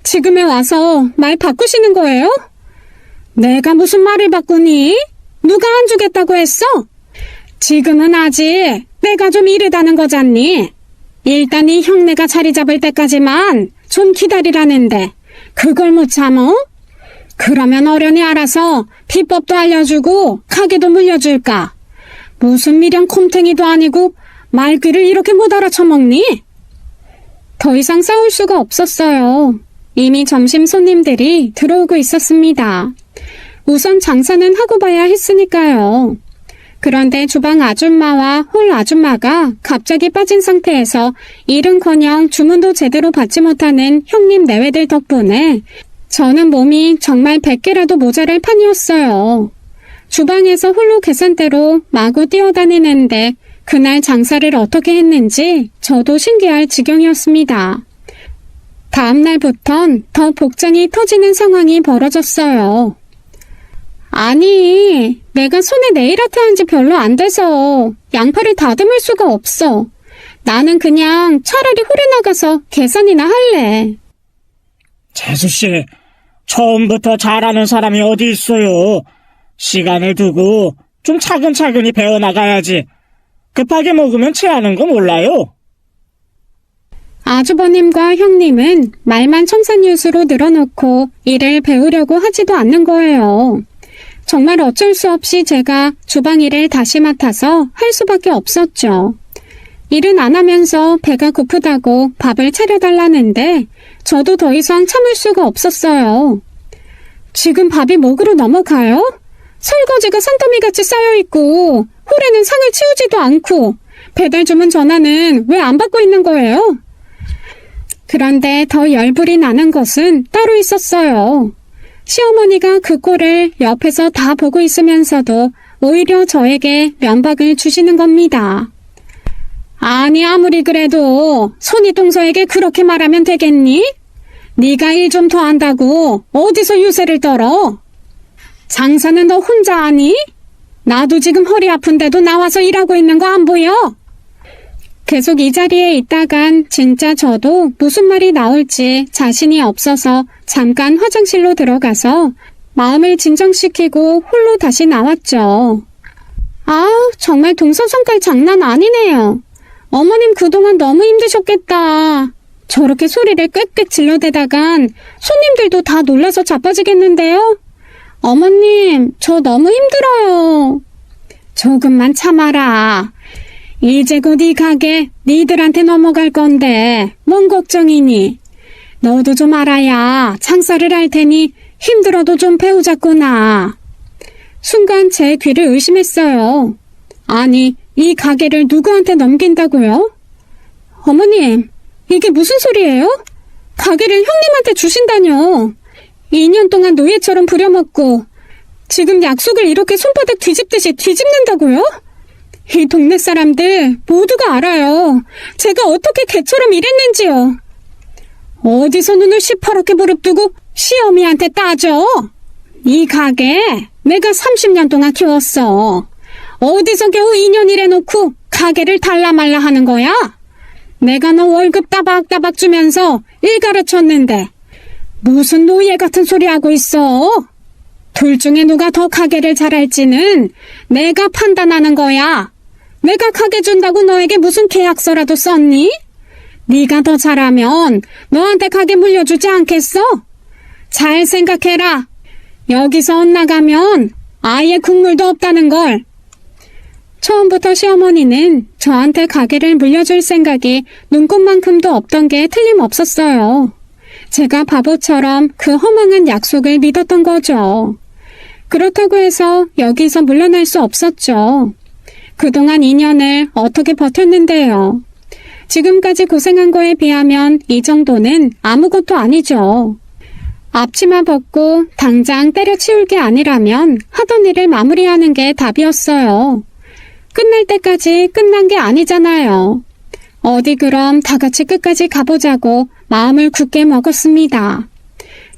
지금에 와서 말 바꾸시는 거예요? 내가 무슨 말을 바꾸니? 누가 안 주겠다고 했어? 지금은 아직 내가 좀 이르다는 거잖니? 일단 이 형네가 자리 잡을 때까지만 좀 기다리라는데 그걸 못 참어? 그러면 어련히 알아서 비법도 알려주고 가게도 물려줄까? 무슨 미련 콤탱이도 아니고 말귀를 이렇게 못 알아쳐먹니? 더 이상 싸울 수가 없었어요. 이미 점심 손님들이 들어오고 있었습니다. 우선 장사는 하고 봐야 했으니까요. 그런데 주방 아줌마와 홀 아줌마가 갑자기 빠진 상태에서 일은커녕 주문도 제대로 받지 못하는 형님 내외들 덕분에 저는 몸이 정말 100개라도 모자랄 판이었어요. 주방에서 홀로 계산대로 마구 뛰어다니는데 그날 장사를 어떻게 했는지 저도 신기할 지경이었습니다. 다음 날부턴 더 복장이 터지는 상황이 벌어졌어요. 아니, 내가 손에 네일아트 한 지 별로 안 돼서 양팔을 다듬을 수가 없어. 나는 그냥 차라리 홀에 나가서 계산이나 할래. 재수씨, 처음부터 잘하는 사람이 어디 있어요. 시간을 두고 좀 차근차근히 배워나가야지. 급하게 먹으면 체하는 거 몰라요? 아주버님과 형님은 말만 청산유수로 늘어놓고 일을 배우려고 하지도 않는 거예요. 정말 어쩔 수 없이 제가 주방 일을 다시 맡아서 할 수밖에 없었죠. 일은 안 하면서 배가 고프다고 밥을 차려달라는데 저도 더 이상 참을 수가 없었어요. 지금 밥이 목으로 넘어가요? 설거지가 산더미같이 쌓여있고 홀에는 상을 치우지도 않고 배달 주문 전화는 왜 안 받고 있는 거예요? 그런데 더 열불이 나는 것은 따로 있었어요. 시어머니가 그 꼴을 옆에서 다 보고 있으면서도 오히려 저에게 면박을 주시는 겁니다. 아니 아무리 그래도 손이 동서에게 그렇게 말하면 되겠니? 네가 일 좀 더 한다고 어디서 유세를 떨어? 장사는 너 혼자 하니? 나도 지금 허리 아픈데도 나와서 일하고 있는 거 안 보여? 계속 이 자리에 있다간 진짜 저도 무슨 말이 나올지 자신이 없어서 잠깐 화장실로 들어가서 마음을 진정시키고 홀로 다시 나왔죠. 아, 정말 동서성깔 장난 아니네요. 어머님 그동안 너무 힘드셨겠다. 저렇게 소리를 꽥꽥 질러대다간 손님들도 다 놀라서 자빠지겠는데요? 어머님, 저 너무 힘들어요. 조금만 참아라. 이제 곧 이 가게 니들한테 넘어갈 건데 뭔 걱정이니? 너도 좀 알아야 장사를 할 테니 힘들어도 좀 배우자꾸나. 순간 제 귀를 의심했어요. 아니, 이 가게를 누구한테 넘긴다고요? 어머님, 이게 무슨 소리예요? 가게를 형님한테 주신다뇨. 2년 동안 노예처럼 부려먹고 지금 약속을 이렇게 손바닥 뒤집듯이 뒤집는다고요? 이 동네 사람들 모두가 알아요. 제가 어떻게 개처럼 일했는지요. 어디서 눈을 시퍼렇게 부릅뜨고 시어미한테 따져. 이 가게 내가 30년 동안 키웠어. 어디서 겨우 2년 일해놓고 가게를 달라 말라 하는 거야? 내가 너 월급 따박따박 주면서 일 가르쳤는데 무슨 노예 같은 소리 하고 있어? 둘 중에 누가 더 가게를 잘할지는 내가 판단하는 거야. 내가 가게 준다고 너에게 무슨 계약서라도 썼니? 네가 더 잘하면 너한테 가게 물려주지 않겠어? 잘 생각해라. 여기서 엇나가면 아예 국물도 없다는 걸. 처음부터 시어머니는 저한테 가게를 물려줄 생각이 눈꼽만큼도 없던 게 틀림없었어요. 제가 바보처럼 그 허망한 약속을 믿었던 거죠. 그렇다고 해서 여기서 물러날 수 없었죠. 그동안 2년을 어떻게 버텼는데요. 지금까지 고생한 거에 비하면 이 정도는 아무것도 아니죠. 앞치마 벗고 당장 때려치울 게 아니라면 하던 일을 마무리하는 게 답이었어요. 끝날 때까지 끝난 게 아니잖아요. 어디 그럼 다 같이 끝까지 가보자고 마음을 굳게 먹었습니다.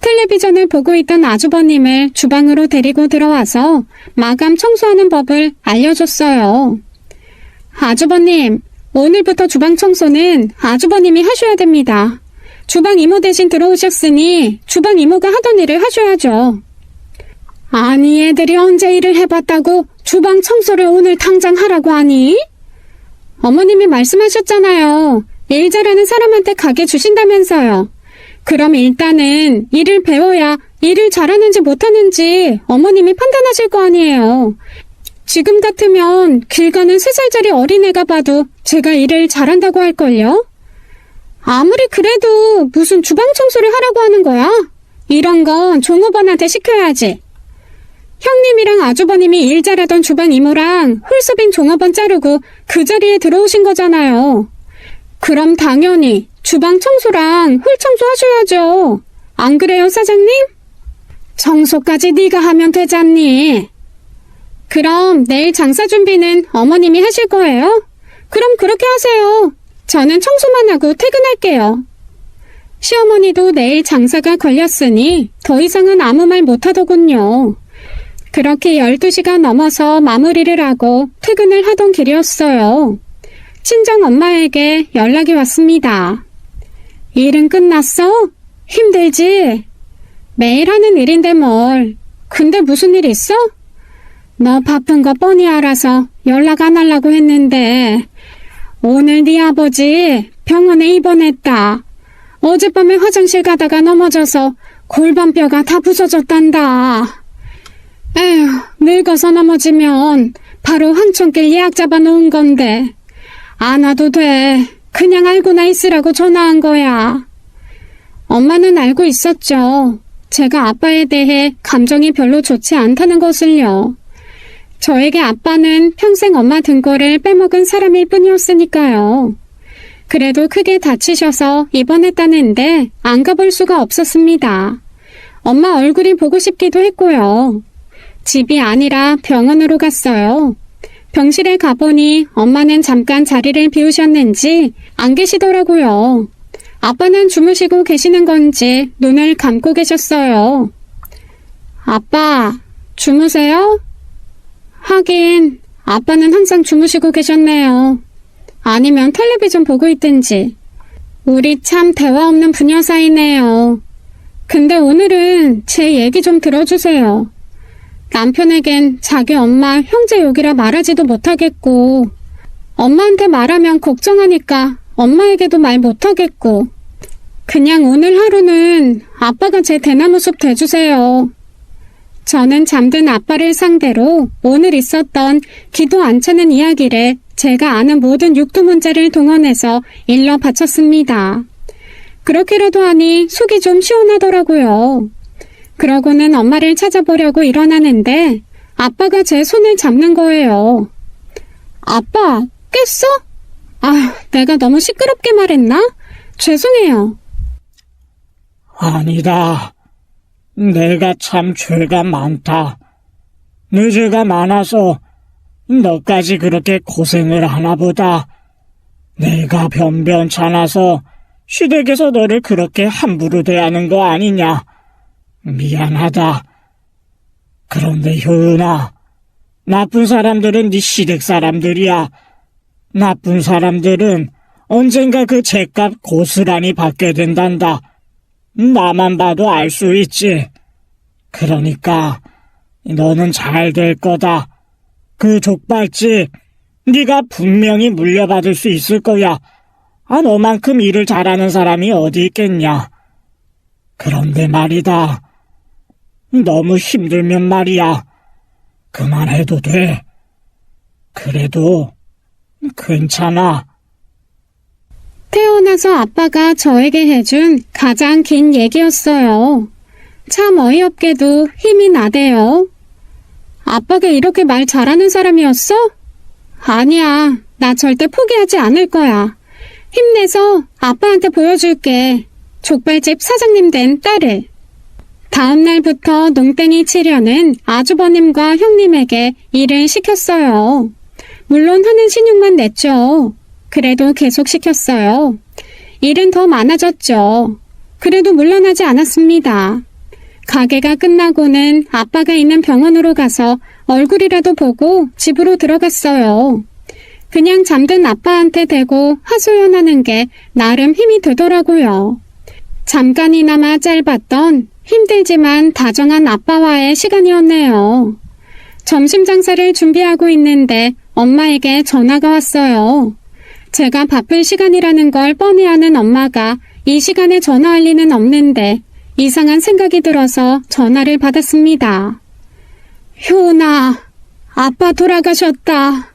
텔레비전을 보고 있던 아주버님을 주방으로 데리고 들어와서 마감 청소하는 법을 알려줬어요. 아주버님, 오늘부터 주방 청소는 아주버님이 하셔야 됩니다. 주방 이모 대신 들어오셨으니 주방 이모가 하던 일을 하셔야죠. 아니, 애들이 언제 일을 해봤다고 주방 청소를 오늘 당장 하라고 하니? 어머님이 말씀하셨잖아요. 일 잘하는 사람한테 가게 주신다면서요. 그럼 일단은 일을 배워야 일을 잘하는지 못하는지 어머님이 판단하실 거 아니에요. 지금 같으면 길 가는 3살짜리 어린애가 봐도 제가 일을 잘한다고 할걸요? 아무리 그래도 무슨 주방 청소를 하라고 하는 거야? 이런 건 종업원한테 시켜야지. 형님이랑 아주버님이 일 잘하던 주방 이모랑 홀수빈 종업원 자르고 그 자리에 들어오신 거잖아요. 그럼 당연히 주방 청소랑 홀 청소 하셔야죠. 안 그래요, 사장님? 청소까지 네가 하면 되잖니. 그럼 내일 장사 준비는 어머님이 하실 거예요? 그럼 그렇게 하세요. 저는 청소만 하고 퇴근할게요. 시어머니도 내일 장사가 걸렸으니 더 이상은 아무 말 못하더군요. 그렇게 12시가 넘어서 마무리를 하고 퇴근을 하던 길이었어요. 친정 엄마에게 연락이 왔습니다. 일은 끝났어? 힘들지? 매일 하는 일인데 뭘. 근데 무슨 일 있어? 너 바쁜 거 뻔히 알아서 연락 안 하려고 했는데 오늘 네 아버지 병원에 입원했다. 어젯밤에 화장실 가다가 넘어져서 골반뼈가 다 부서졌단다. 에휴, 늙어서 넘어지면 바로 황천길 예약 잡아놓은 건데 안 와도 돼. 그냥 알고나 있으라고 전화한 거야. 엄마는 알고 있었죠. 제가 아빠에 대해 감정이 별로 좋지 않다는 것을요. 저에게 아빠는 평생 엄마 등골을 빼먹은 사람일 뿐이었으니까요. 그래도 크게 다치셔서 입원했다는데 안 가볼 수가 없었습니다. 엄마 얼굴이 보고 싶기도 했고요. 집이 아니라 병원으로 갔어요. 병실에 가보니 엄마는 잠깐 자리를 비우셨는지 안 계시더라고요. 아빠는 주무시고 계시는 건지 눈을 감고 계셨어요. 아빠, 주무세요? 하긴 아빠는 항상 주무시고 계셨네요. 아니면 텔레비전 보고 있든지. 우리 참 대화 없는 부녀 사이네요. 근데 오늘은 제 얘기 좀 들어주세요. 남편에겐 자기 엄마 형제 욕이라 말하지도 못하겠고 엄마한테 말하면 걱정하니까 엄마에게도 말 못하겠고 그냥 오늘 하루는 아빠가 제 대나무숲 돼주세요. 저는 잠든 아빠를 상대로 오늘 있었던 기도 안 차는 이야기를 제가 아는 모든 육두문자를 동원해서 일러 바쳤습니다. 그렇게라도 하니 속이 좀 시원하더라고요. 그러고는 엄마를 찾아보려고 일어나는데 아빠가 제 손을 잡는 거예요. 아빠, 깼어? 아, 내가 너무 시끄럽게 말했나? 죄송해요. 아니다. 내가 참 죄가 많다. 내 죄가 많아서 너까지 그렇게 고생을 하나 보다. 내가 변변찮아서 시댁에서 너를 그렇게 함부로 대하는 거 아니냐. 미안하다. 그런데 효은아, 나쁜 사람들은 네 시댁 사람들이야. 나쁜 사람들은 언젠가 그 죗값 고스란히 받게 된단다. 나만 봐도 알 수 있지. 그러니까 너는 잘 될 거다. 그 족발집 네가 분명히 물려받을 수 있을 거야. 너만큼 일을 잘하는 사람이 어디 있겠냐. 그런데 말이다. 너무 힘들면 말이야. 그만해도 돼. 그래도 괜찮아. 태어나서 아빠가 저에게 해준 가장 긴 얘기였어요. 참 어이없게도 힘이 나대요. 아빠가 이렇게 말 잘하는 사람이었어? 아니야, 나 절대 포기하지 않을 거야. 힘내서 아빠한테 보여줄게. 족발집 사장님 된 딸을. 다음 날부터 농땡이 치려는 아주버님과 형님에게 일을 시켰어요. 물론 하는 신용만 냈죠. 그래도 계속 시켰어요. 일은 더 많아졌죠. 그래도 물러나지 않았습니다. 가게가 끝나고는 아빠가 있는 병원으로 가서 얼굴이라도 보고 집으로 들어갔어요. 그냥 잠든 아빠한테 대고 하소연하는 게 나름 힘이 되더라고요. 잠깐이나마 짧았던 힘들지만 다정한 아빠와의 시간이었네요. 점심 장사를 준비하고 있는데 엄마에게 전화가 왔어요. 제가 바쁠 시간이라는 걸 뻔히 아는 엄마가 이 시간에 전화할 리는 없는데 이상한 생각이 들어서 전화를 받았습니다. 효은아, 아빠 돌아가셨다.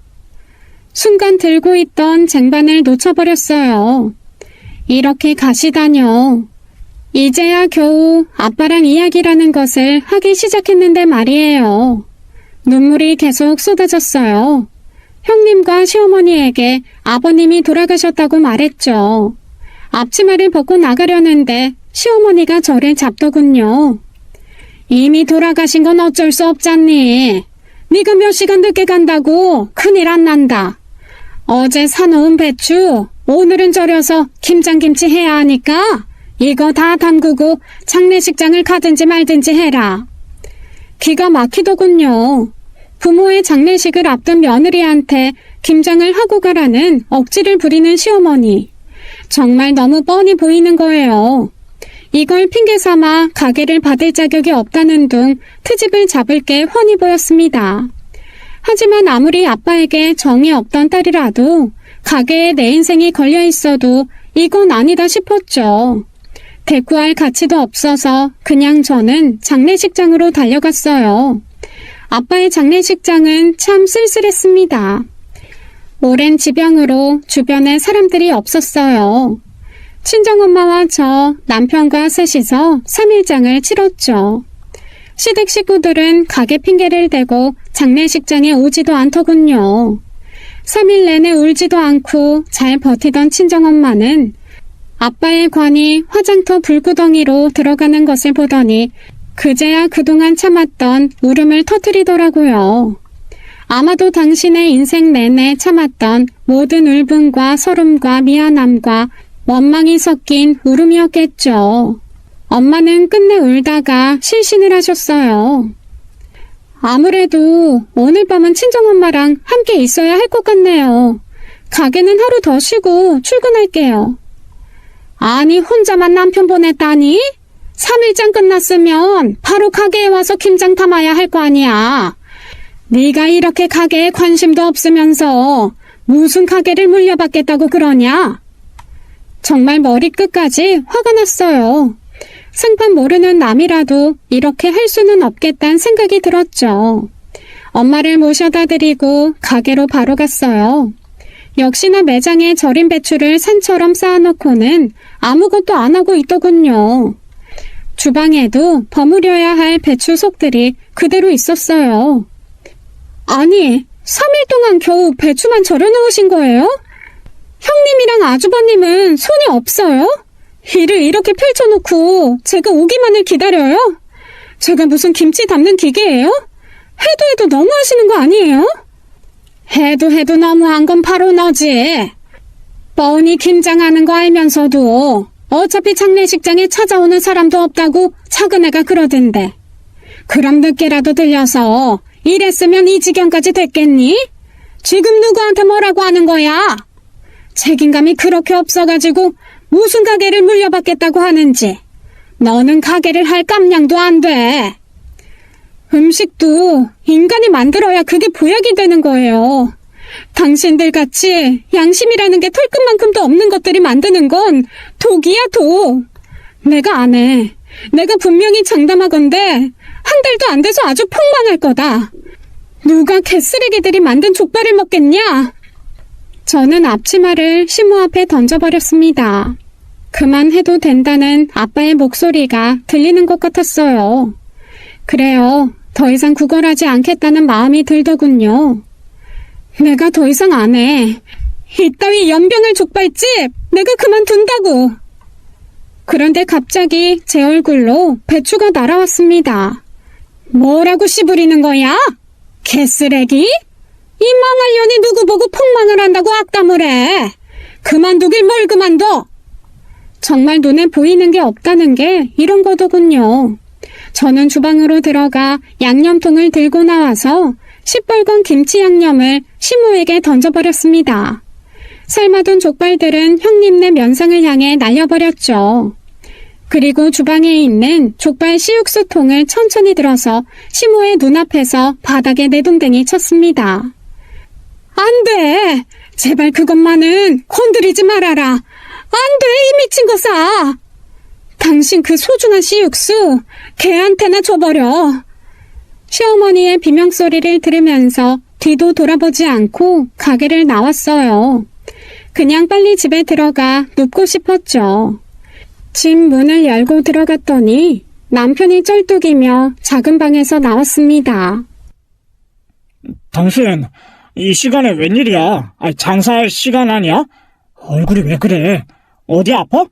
순간 들고 있던 쟁반을 놓쳐버렸어요. 이렇게 가시다뇨. 이제야 겨우 아빠랑 이야기라는 것을 하기 시작했는데 말이에요. 눈물이 계속 쏟아졌어요. 형님과 시어머니에게 아버님이 돌아가셨다고 말했죠. 앞치마를 벗고 나가려는데 시어머니가 저를 잡더군요. 이미 돌아가신 건 어쩔 수 없잖니. 네가 몇 시간 늦게 간다고 큰일 안 난다. 어제 사놓은 배추 오늘은 절여서 김장김치 해야 하니까 이거 다 담그고 장례식장을 가든지 말든지 해라. 기가 막히더군요. 부모의 장례식을 앞둔 며느리한테 김장을 하고 가라는 억지를 부리는 시어머니. 정말 너무 뻔히 보이는 거예요. 이걸 핑계 삼아 가게를 받을 자격이 없다는 둥 트집을 잡을 게 훤히 보였습니다. 하지만 아무리 아빠에게 정이 없던 딸이라도 가게에 내 인생이 걸려 있어도 이건 아니다 싶었죠. 대꾸할 가치도 없어서 그냥 저는 장례식장으로 달려갔어요. 아빠의 장례식장은 참 쓸쓸했습니다. 오랜 지병으로 주변에 사람들이 없었어요. 친정엄마와 저, 남편과 셋이서 3일장을 치렀죠. 시댁 식구들은 가게 핑계를 대고 장례식장에 오지도 않더군요. 3일 내내 울지도 않고 잘 버티던 친정엄마는 아빠의 관이 화장터 불구덩이로 들어가는 것을 보더니 그제야 그동안 참았던 울음을 터뜨리더라고요. 아마도 당신의 인생 내내 참았던 모든 울분과 서름과 미안함과 원망이 섞인 울음이었겠죠. 엄마는 끝내 울다가 실신을 하셨어요. 아무래도 오늘 밤은 친정엄마랑 함께 있어야 할 것 같네요. 가게는 하루 더 쉬고 출근할게요. 아니, 혼자만 남편 보냈다니? 3일장 끝났으면 바로 가게에 와서 김장 담아야 할 거 아니야. 네가 이렇게 가게에 관심도 없으면서 무슨 가게를 물려받겠다고 그러냐? 정말 머리끝까지 화가 났어요. 생판 모르는 남이라도 이렇게 할 수는 없겠다는 생각이 들었죠. 엄마를 모셔다 드리고 가게로 바로 갔어요. 역시나 매장에 절인 배추를 산처럼 쌓아놓고는 아무것도 안 하고 있더군요. 주방에도 버무려야 할 배추 속들이 그대로 있었어요. 아니, 3일 동안 겨우 배추만 절여놓으신 거예요? 형님이랑 아주버님은 손이 없어요? 일을 이렇게 펼쳐놓고 제가 오기만을 기다려요? 제가 무슨 김치 담는 기계예요? 해도 너무하시는 거 아니에요? 해도 너무한 건 바로 너지. 뻔히 김장하는 거 알면서도 어차피 장례식장에 찾아오는 사람도 없다고 작은 애가 그러던데. 그럼 늦게라도 들려서 이랬으면 이 지경까지 됐겠니? 지금 누구한테 뭐라고 하는 거야? 책임감이 그렇게 없어가지고 무슨 가게를 물려받겠다고 하는지. 너는 가게를 할 깜냥도 안 돼. 음식도 인간이 만들어야 그게 보약이 되는 거예요. 당신들 같이 양심이라는 게 털끝만큼도 없는 것들이 만드는 건 독이야, 독. 내가 안 해. 내가 분명히 장담하건대 한 달도 안 돼서 아주 폭망할 거다. 누가 개쓰레기들이 만든 족발을 먹겠냐? 저는 앞치마를 시모 앞에 던져버렸습니다. 그만해도 된다는 아빠의 목소리가 들리는 것 같았어요. 그래요. 더 이상 구걸하지 않겠다는 마음이 들더군요. 내가 더 이상 안 해. 이따위 연병을 족발집 내가 그만둔다고. 그런데 갑자기 제 얼굴로 배추가 날아왔습니다. 뭐라고 씨부리는 거야? 개쓰레기? 이 망할 년이 누구 보고 폭망을 한다고 악담을 해. 그만두길 뭘 그만둬. 정말 눈에 보이는 게 없다는 게 이런 거더군요. 저는 주방으로 들어가 양념통을 들고 나와서 시뻘건 김치 양념을 시모에게 던져버렸습니다. 삶아둔 족발들은 형님네 면상을 향해 날려버렸죠. 그리고 주방에 있는 족발 씨육수통을 천천히 들어서 시모의 눈앞에서 바닥에 내동댕이 쳤습니다. 안 돼! 제발 그것만은 건드리지 말아라! 안 돼! 이 미친 거사! 당신 그 소중한 씨육수 걔한테나 줘버려. 시어머니의 비명소리를 들으면서 뒤도 돌아보지 않고 가게를 나왔어요. 그냥 빨리 집에 들어가 눕고 싶었죠. 집 문을 열고 들어갔더니 남편이 쩔뚝이며 작은 방에서 나왔습니다. 당신 이 시간에 웬일이야? 장사할 시간 아니야? 얼굴이 왜 그래? 어디 아파?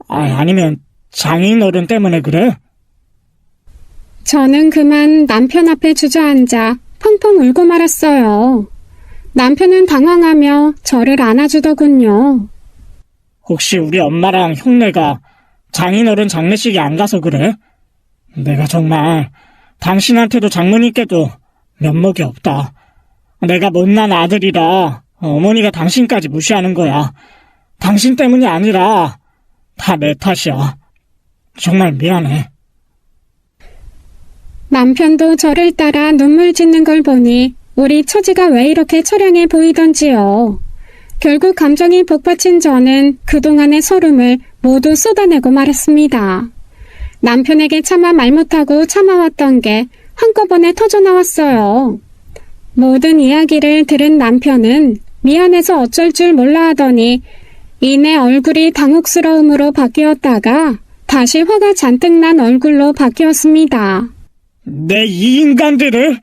아니면 장인어른 때문에 그래? 저는 그만 남편 앞에 주저앉아 펑펑 울고 말았어요. 남편은 당황하며 저를 안아주더군요. 혹시 우리 엄마랑 형네가 장인어른 장례식에 안 가서 그래? 내가 정말 당신한테도 장모님께도 면목이 없다. 내가 못난 아들이라 어머니가 당신까지 무시하는 거야. 당신 때문이 아니라 다 내 탓이야. 정말 미안해. 남편도 저를 따라 눈물 짓는 걸 보니 우리 처지가 왜 이렇게 처량해 보이던지요. 결국 감정이 복받친 저는 그동안의 서름을 모두 쏟아내고 말았습니다. 남편에게 차마 말 못하고 참아왔던 게 한꺼번에 터져나왔어요. 모든 이야기를 들은 남편은 미안해서 어쩔 줄 몰라 하더니 이내 얼굴이 당혹스러움으로 바뀌었다가 다시 화가 잔뜩 난 얼굴로 바뀌었습니다. 내 이 인간들을.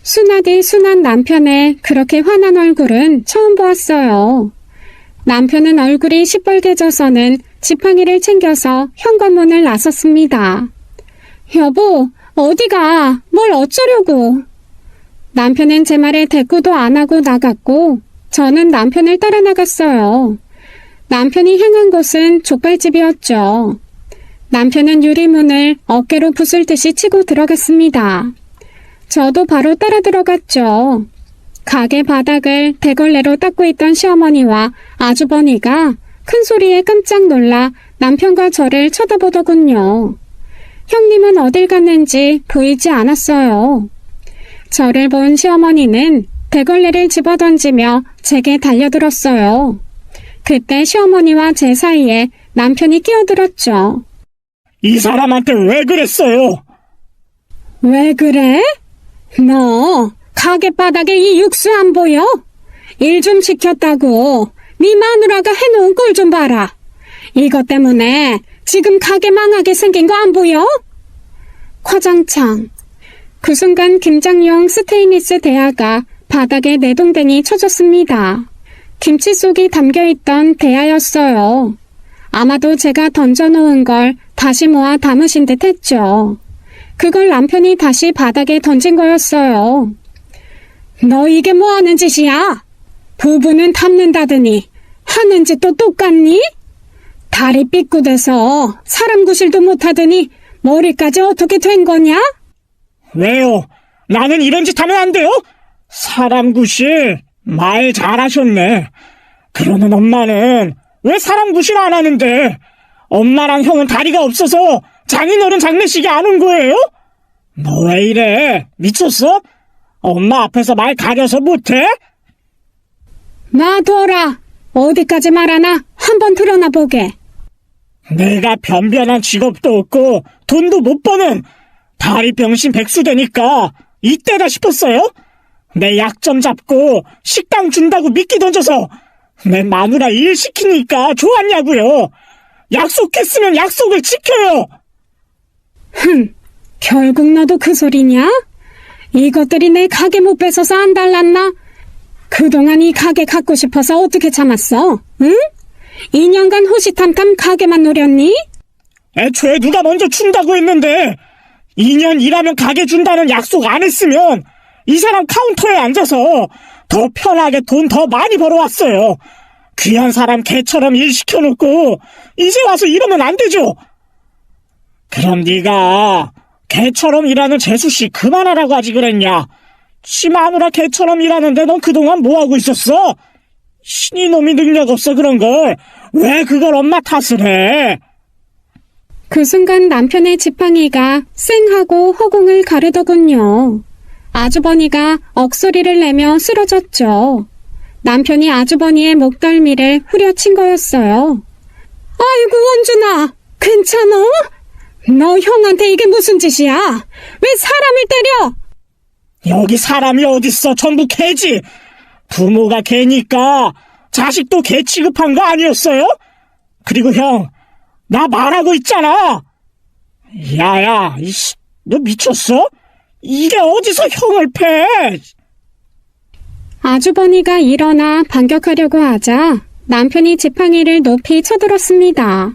순하디 순한 남편의 그렇게 화난 얼굴은 처음 보았어요. 남편은 얼굴이 시뻘개져서는 지팡이를 챙겨서 현관문을 나섰습니다. 여보, 어디가? 뭘 어쩌려고? 남편은 제 말에 대꾸도 안 하고 나갔고 저는 남편을 따라 나갔어요. 남편이 향한 곳은 족발집이었죠. 남편은 유리문을 어깨로 부술듯이 치고 들어갔습니다. 저도 바로 따라 들어갔죠. 가게 바닥을 대걸레로 닦고 있던 시어머니와 아주버니가 큰 소리에 깜짝 놀라 남편과 저를 쳐다보더군요. 형님은 어딜 갔는지 보이지 않았어요. 저를 본 시어머니는 대걸레를 집어던지며 제게 달려들었어요. 그때 시어머니와 제 사이에 남편이 끼어들었죠. 이 사람한테 왜 그랬어요? 왜 그래? 너 가게 바닥에 이 육수 안 보여? 일 좀 시켰다고 네 마누라가 해놓은 꼴 좀 봐라. 이것 때문에 지금 가게 망하게 생긴 거 안 보여? 과장창. 그 순간 김장용 스테인리스 대야가 바닥에 내동댕이 쳐졌습니다. 김치 속이 담겨있던 대야였어요. 아마도 제가 던져놓은 걸 다시 모아 담으신 듯 했죠. 그걸 남편이 다시 바닥에 던진 거였어요. 너 이게 뭐 하는 짓이야? 부부는 담는다더니 하는 짓도 똑같니? 다리 삐끗해서 사람 구실도 못하더니 머리까지 어떻게 된 거냐? 왜요? 나는 이런 짓 하면 안 돼요? 사람 구실 말 잘하셨네. 그러는 엄마는 왜 사람 구실 안 하는데 엄마랑 형은 다리가 없어서 장인어른 장례식에 안 온 거예요? 너 왜 이래? 미쳤어? 엄마 앞에서 말 가려서 못해? 놔둬라. 어디까지 말하나 한번 드러나 보게. 내가 변변한 직업도 없고 돈도 못 버는 다리 병신 백수 되니까 이때다 싶었어요? 내 약점 잡고 식당 준다고 미끼 던져서 내 마누라 일 시키니까 좋았냐고요. 약속했으면 약속을 지켜요. 결국 너도 그 소리냐? 이것들이 내 가게 못 뺏어서 안 달랐나? 그동안 이 가게 갖고 싶어서 어떻게 참았어? 응? 2년간 호시탐탐 가게만 노렸니? 애초에 누가 먼저 준다고 했는데 2년 일하면 가게 준다는 약속 안 했으면 이 사람 카운터에 앉아서 더 편하게 돈 더 많이 벌어왔어요. 귀한 사람 개처럼 일 시켜놓고 이제 와서 이러면 안 되죠. 그럼 네가 개처럼 일하는 재수씨 그만하라고 하지 그랬냐? 지 마누라 개처럼 일하는데 넌 그동안 뭐하고 있었어? 신이 놈이 능력 없어 그런 걸 왜 그걸 엄마 탓을 해? 그 순간 남편의 지팡이가 쌩하고 허공을 가르더군요. 아주버니가 억소리를 내며 쓰러졌죠. 남편이 아주버니의 목덜미를 후려친 거였어요. 아이고 원준아, 괜찮아? 너 형한테 이게 무슨 짓이야? 왜 사람을 때려? 여기 사람이 어딨어? 전부 개지. 부모가 개니까 자식도 개 취급한 거 아니었어요? 그리고 형, 나 말하고 있잖아. 야야, 이씨, 너 미쳤어? 이게 어디서 형을 패? 아주버니가 일어나 반격하려고 하자 남편이 지팡이를 높이 쳐들었습니다.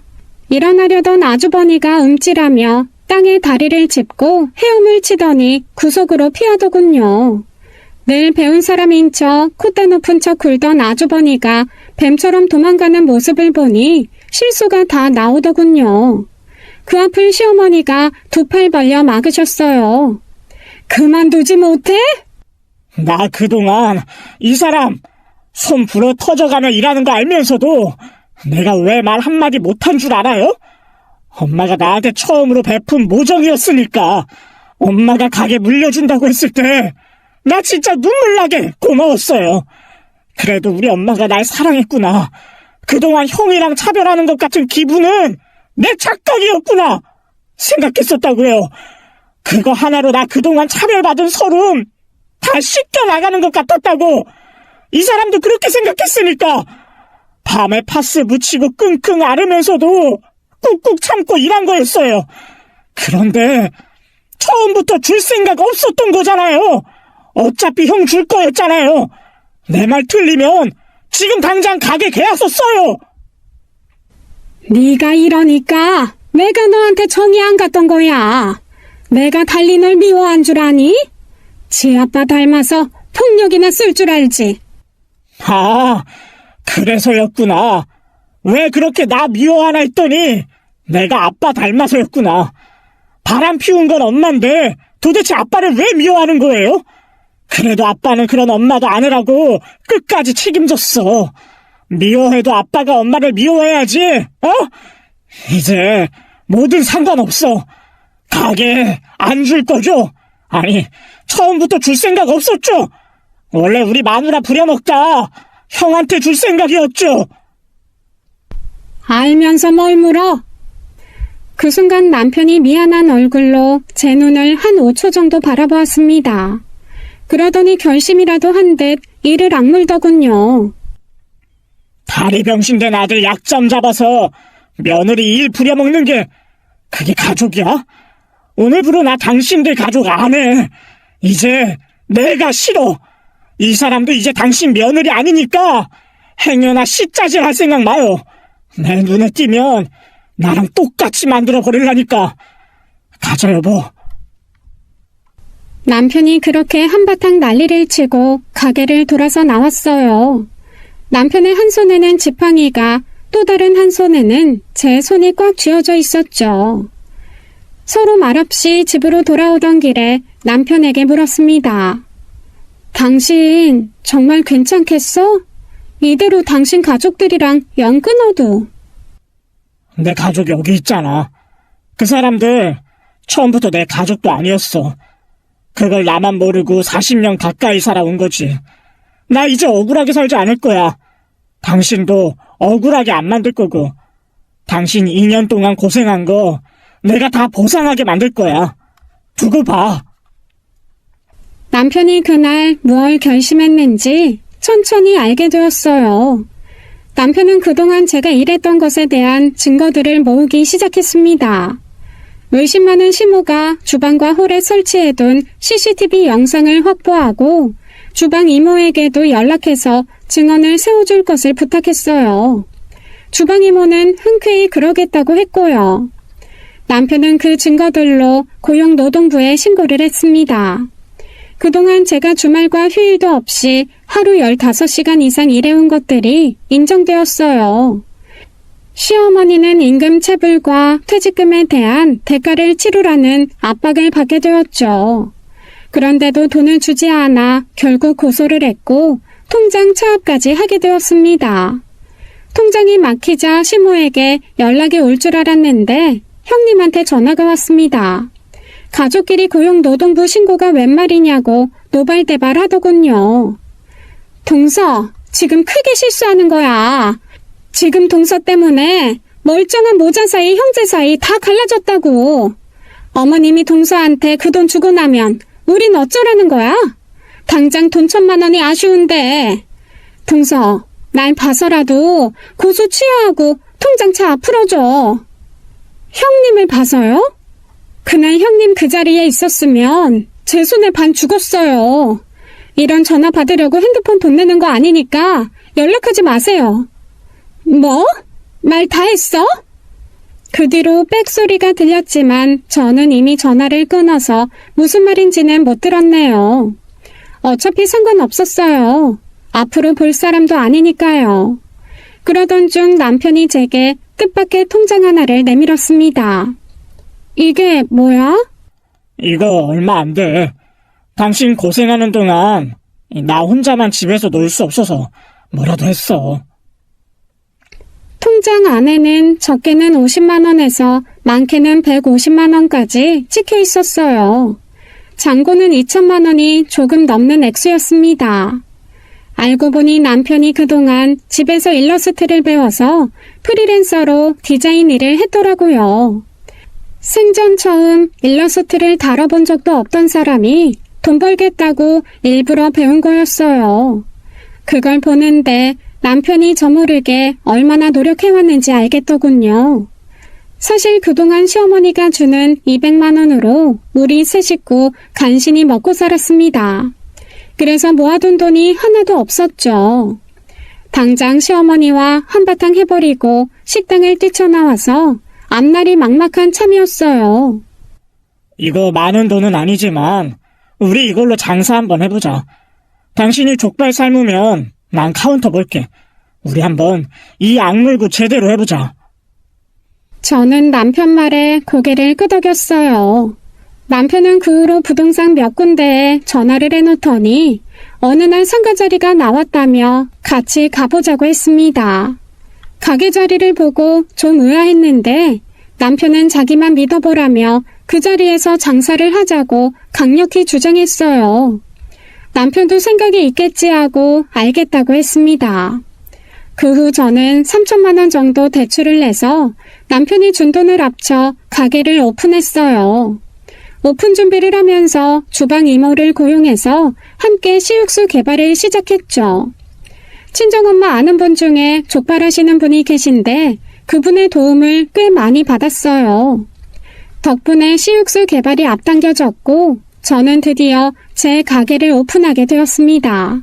일어나려던 아주버니가 움찔하며 땅에 다리를 짚고 헤엄을 치더니 구석으로 피하더군요. 늘 배운 사람인 척 콧대 높은 척 굴던 아주버니가 뱀처럼 도망가는 모습을 보니 실수가 다 나오더군요. 그 앞을 시어머니가 두 팔 벌려 막으셨어요. 그만두지 못해? 나 그동안 이 사람 손 불어 터져가며 일하는 거 알면서도 내가 왜 말 한마디 못한 줄 알아요? 엄마가 나한테 처음으로 베푼 모정이었으니까 엄마가 가게 물려준다고 했을 때 나 진짜 눈물 나게 고마웠어요. 그래도 우리 엄마가 날 사랑했구나. 그동안 형이랑 차별하는 것 같은 기분은 내 착각이었구나 생각했었다고요. 그거 하나로 나 그동안 차별받은 서름 다 씻겨 나가는 것 같았다고. 이 사람도 그렇게 생각했으니까 밤에 파스 묻히고 끙끙 앓으면서도 꾹꾹 참고 일한 거였어요. 그런데 처음부터 줄 생각 없었던 거잖아요. 어차피 형 줄 거였잖아요. 내 말 틀리면 지금 당장 가게 계약서 써요. 네가 이러니까 내가 너한테 정이 안 갔던 거야. 내가 달리 널 미워한 줄 아니? 지 아빠 닮아서 폭력이나 쓸 줄 알지. 아, 그래서였구나. 왜 그렇게 나 미워하나 했더니 내가 아빠 닮아서였구나. 바람 피운 건 엄마인데 도대체 아빠를 왜 미워하는 거예요? 그래도 아빠는 그런 엄마도 아니라고 끝까지 책임졌어. 미워해도 아빠가 엄마를 미워해야지, 어? 이제 뭐든 상관없어. 가게 안 줄 거죠? 아니, 처음부터 줄 생각 없었죠? 원래 우리 마누라 부려먹다 형한테 줄 생각이었죠? 알면서 뭘 물어? 그 순간 남편이 미안한 얼굴로 제 눈을 한 5초 정도 바라보았습니다. 그러더니 결심이라도 한 듯 이를 악물더군요. 다리 병신된 아들 약점 잡아서 며느리 일 부려먹는 게 그게 가족이야? 오늘부로 나 당신들 가족 안 해. 이제 내가 싫어. 이 사람도 이제 당신 며느리 아니니까 행여나 씨짜질 할 생각 마요. 내 눈에 띄면 나랑 똑같이 만들어 버리려니까. 가자 여보. 남편이 그렇게 한바탕 난리를 치고 가게를 돌아서 나왔어요. 남편의 한 손에는 지팡이가 또 다른 한 손에는 제 손이 꽉 쥐어져 있었죠. 서로 말없이 집으로 돌아오던 길에 남편에게 물었습니다. 당신 정말 괜찮겠어? 이대로 당신 가족들이랑 연 끊어도. 내 가족 여기 있잖아. 그 사람들 처음부터 내 가족도 아니었어. 그걸 나만 모르고 40년 가까이 살아온 거지. 나 이제 억울하게 살지 않을 거야. 당신도 억울하게 안 만들 거고. 당신 2년 동안 고생한 거 내가 다 보상하게 만들 거야. 두고 봐. 남편이 그날 무얼 결심했는지 천천히 알게 되었어요. 남편은 그동안 제가 일했던 것에 대한 증거들을 모으기 시작했습니다. 몇십 많은 시모가 주방과 홀에 설치해둔 CCTV 영상을 확보하고 주방 이모에게도 연락해서 증언을 세워줄 것을 부탁했어요. 주방 이모는 흔쾌히 그러겠다고 했고요. 남편은 그 증거들로 고용노동부에 신고를 했습니다. 그동안 제가 주말과 휴일도 없이 하루 15시간 이상 일해온 것들이 인정되었어요. 시어머니는 임금 체불과 퇴직금에 대한 대가를 치르라는 압박을 받게 되었죠. 그런데도 돈을 주지 않아 결국 고소를 했고 통장 차압까지 하게 되었습니다. 통장이 막히자 시모에게 연락이 올 줄 알았는데 형님한테 전화가 왔습니다. 가족끼리 고용노동부 신고가 웬 말이냐고 노발대발 하더군요. 동서, 지금 크게 실수하는 거야. 지금 동서 때문에 멀쩡한 모자 사이 형제 사이 다 갈라졌다고. 어머님이 동서한테 그 돈 주고 나면 우린 어쩌라는 거야? 당장 돈 1,000만 원이 아쉬운데. 동서, 날 봐서라도 고소 취하하고 통장 차 풀어줘. 형님을 봐서요? 그날 형님 그 자리에 있었으면 제 손에 반 죽었어요. 이런 전화 받으려고 핸드폰 돈 내는 거 아니니까 연락하지 마세요. 뭐? 말 다 했어? 그 뒤로 빽소리가 들렸지만 저는 이미 전화를 끊어서 무슨 말인지는 못 들었네요. 어차피 상관없었어요. 앞으로 볼 사람도 아니니까요. 그러던 중 남편이 제게 뜻밖의 통장 하나를 내밀었습니다. 이게 뭐야? 이거 얼마 안 돼. 당신 고생하는 동안 나 혼자만 집에서 놀 수 없어서 뭐라도 했어. 통장 안에는 적게는 50만 원에서 많게는 150만 원까지 찍혀 있었어요. 잔고는 2천만 원이 조금 넘는 액수였습니다. 알고 보니 남편이 그동안 집에서 일러스트를 배워서 프리랜서로 디자인 일을 했더라고요. 생전 처음 일러스트를 다뤄본 적도 없던 사람이 돈 벌겠다고 일부러 배운 거였어요. 그걸 보는데 남편이 저 모르게 얼마나 노력해왔는지 알겠더군요. 사실 그동안 시어머니가 주는 200만 원으로 우리 세 식구 간신히 먹고 살았습니다. 그래서 모아둔 돈이 하나도 없었죠. 당장 시어머니와 한바탕 해버리고 식당을 뛰쳐나와서 앞날이 막막한 참이었어요. 이거 많은 돈은 아니지만 우리 이걸로 장사 한번 해보자. 당신이 족발 삶으면 난 카운터 볼게. 우리 한번 이 악물고 제대로 해보자. 저는 남편 말에 고개를 끄덕였어요. 남편은 그 후로 부동산 몇 군데에 전화를 해놓더니 어느 날 상가 자리가 나왔다며 같이 가보자고 했습니다. 가게 자리를 보고 좀 의아했는데 남편은 자기만 믿어보라며 그 자리에서 장사를 하자고 강력히 주장했어요. 남편도 생각이 있겠지 하고 알겠다고 했습니다. 그 후 저는 3천만 원 정도 대출을 내서 남편이 준 돈을 합쳐 가게를 오픈했어요. 오픈 준비를 하면서 주방 이모를 고용해서 함께 시육수 개발을 시작했죠. 친정엄마 아는 분 중에 족발하시는 분이 계신데 그분의 도움을 꽤 많이 받았어요. 덕분에 시육수 개발이 앞당겨졌고 저는 드디어 제 가게를 오픈하게 되었습니다.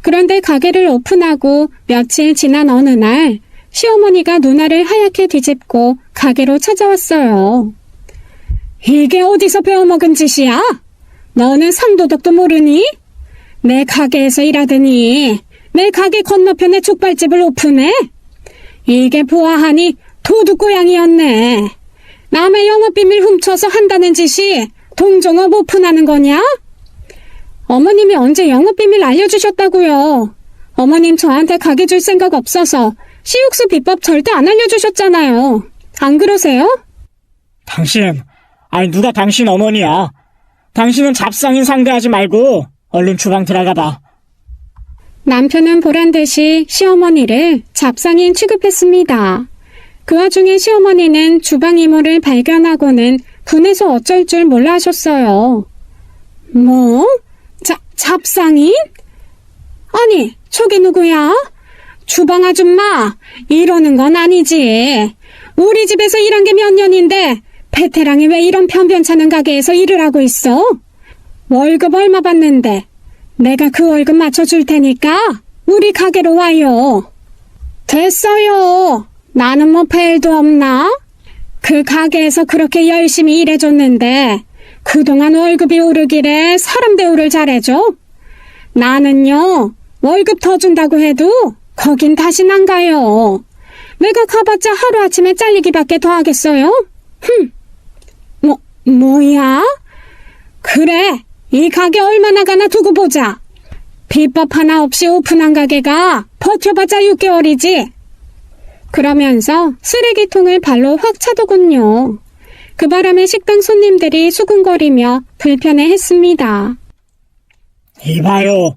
그런데 가게를 오픈하고 며칠 지난 어느 날 시어머니가 누나를 하얗게 뒤집고 가게로 찾아왔어요. 이게 어디서 배워먹은 짓이야? 너는 상도덕도 모르니? 내 가게에서 일하더니 내 가게 건너편에 족발집을 오픈해? 이게 보아하니 도둑고양이였네. 남의 영업비밀 훔쳐서 한다는 짓이 동종업 오픈하는 거냐? 어머님이 언제 영업비밀 알려주셨다고요? 어머님 저한테 가게 줄 생각 없어서 시육수 비법 절대 안 알려주셨잖아요. 안 그러세요? 누가 당신 어머니야? 당신은 잡상인 상대하지 말고 얼른 주방 들어가 봐. 남편은 보란듯이 시어머니를 잡상인 취급했습니다. 그 와중에 시어머니는 주방 이모를 발견하고는 분해서 어쩔 줄 몰라 하셨어요. 뭐? 잡상인? 아니, 저게 누구야? 주방 아줌마, 이러는 건 아니지. 우리 집에서 일한 게 몇 년인데 베테랑이 왜 이런 변변찮은 가게에서 일을 하고 있어? 월급 얼마 받는데 내가 그 월급 맞춰줄 테니까 우리 가게로 와요. 됐어요. 나는 뭐 벨도 없나? 그 가게에서 그렇게 열심히 일해줬는데 그동안 월급이 오르길래 사람 대우를 잘해줘? 나는요, 월급 더 준다고 해도 거긴 다신 안 가요. 내가 가봤자 하루아침에 잘리기밖에 더 하겠어요? 뭐야? 그래, 이 가게 얼마나 가나 두고 보자. 비법 하나 없이 오픈한 가게가 버텨봤자 6개월이지. 그러면서 쓰레기통을 발로 확 차더군요. 그 바람에 식당 손님들이 수군거리며 불편해했습니다. 이봐요.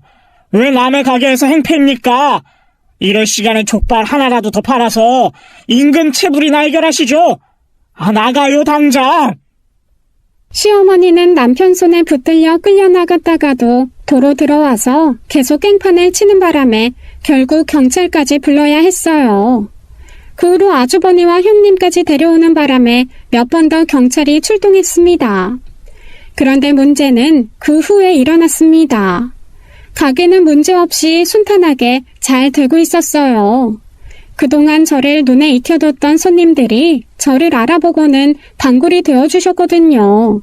왜 남의 가게에서 행패입니까? 이럴 시간에 족발 하나라도 더 팔아서 임금 체불이나 해결하시죠. 나가요 당장. 시어머니는 남편 손에 붙들려 끌려나갔다가도 도로 들어와서 계속 깽판을 치는 바람에 결국 경찰까지 불러야 했어요. 그 후로 아주버니와 형님까지 데려오는 바람에 몇 번 더 경찰이 출동했습니다. 그런데 문제는 그 후에 일어났습니다. 가게는 문제없이 순탄하게 잘 되고 있었어요. 그동안 저를 눈에 익혀뒀던 손님들이 저를 알아보고는 단골이 되어주셨거든요.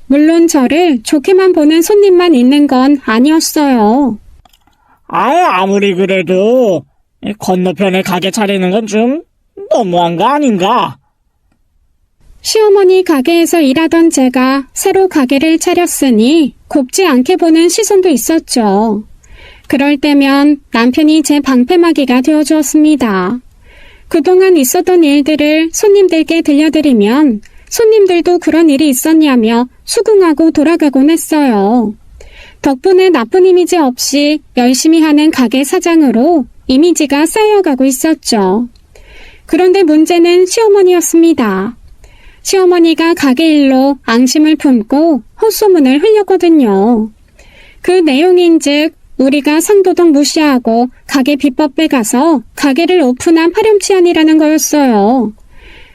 물론 저를 좋게만 보는 손님만 있는 건 아니었어요. 아무리 그래도 건너편에 가게 차리는 건 좀 너무한 거 아닌가? 시어머니 가게에서 일하던 제가 새로 가게를 차렸으니 곱지 않게 보는 시선도 있었죠. 그럴 때면 남편이 제 방패막이가 되어주었습니다. 그동안 있었던 일들을 손님들께 들려드리면 손님들도 그런 일이 있었냐며 수긍하고 돌아가곤 했어요. 덕분에 나쁜 이미지 없이 열심히 하는 가게 사장으로 이미지가 쌓여가고 있었죠. 그런데 문제는 시어머니였습니다. 시어머니가 가게 일로 앙심을 품고 헛소문을 흘렸거든요. 그 내용인즉 우리가 상도덕 무시하고 가게 비법 빼가서 가게를 오픈한 파렴치한이라는 거였어요.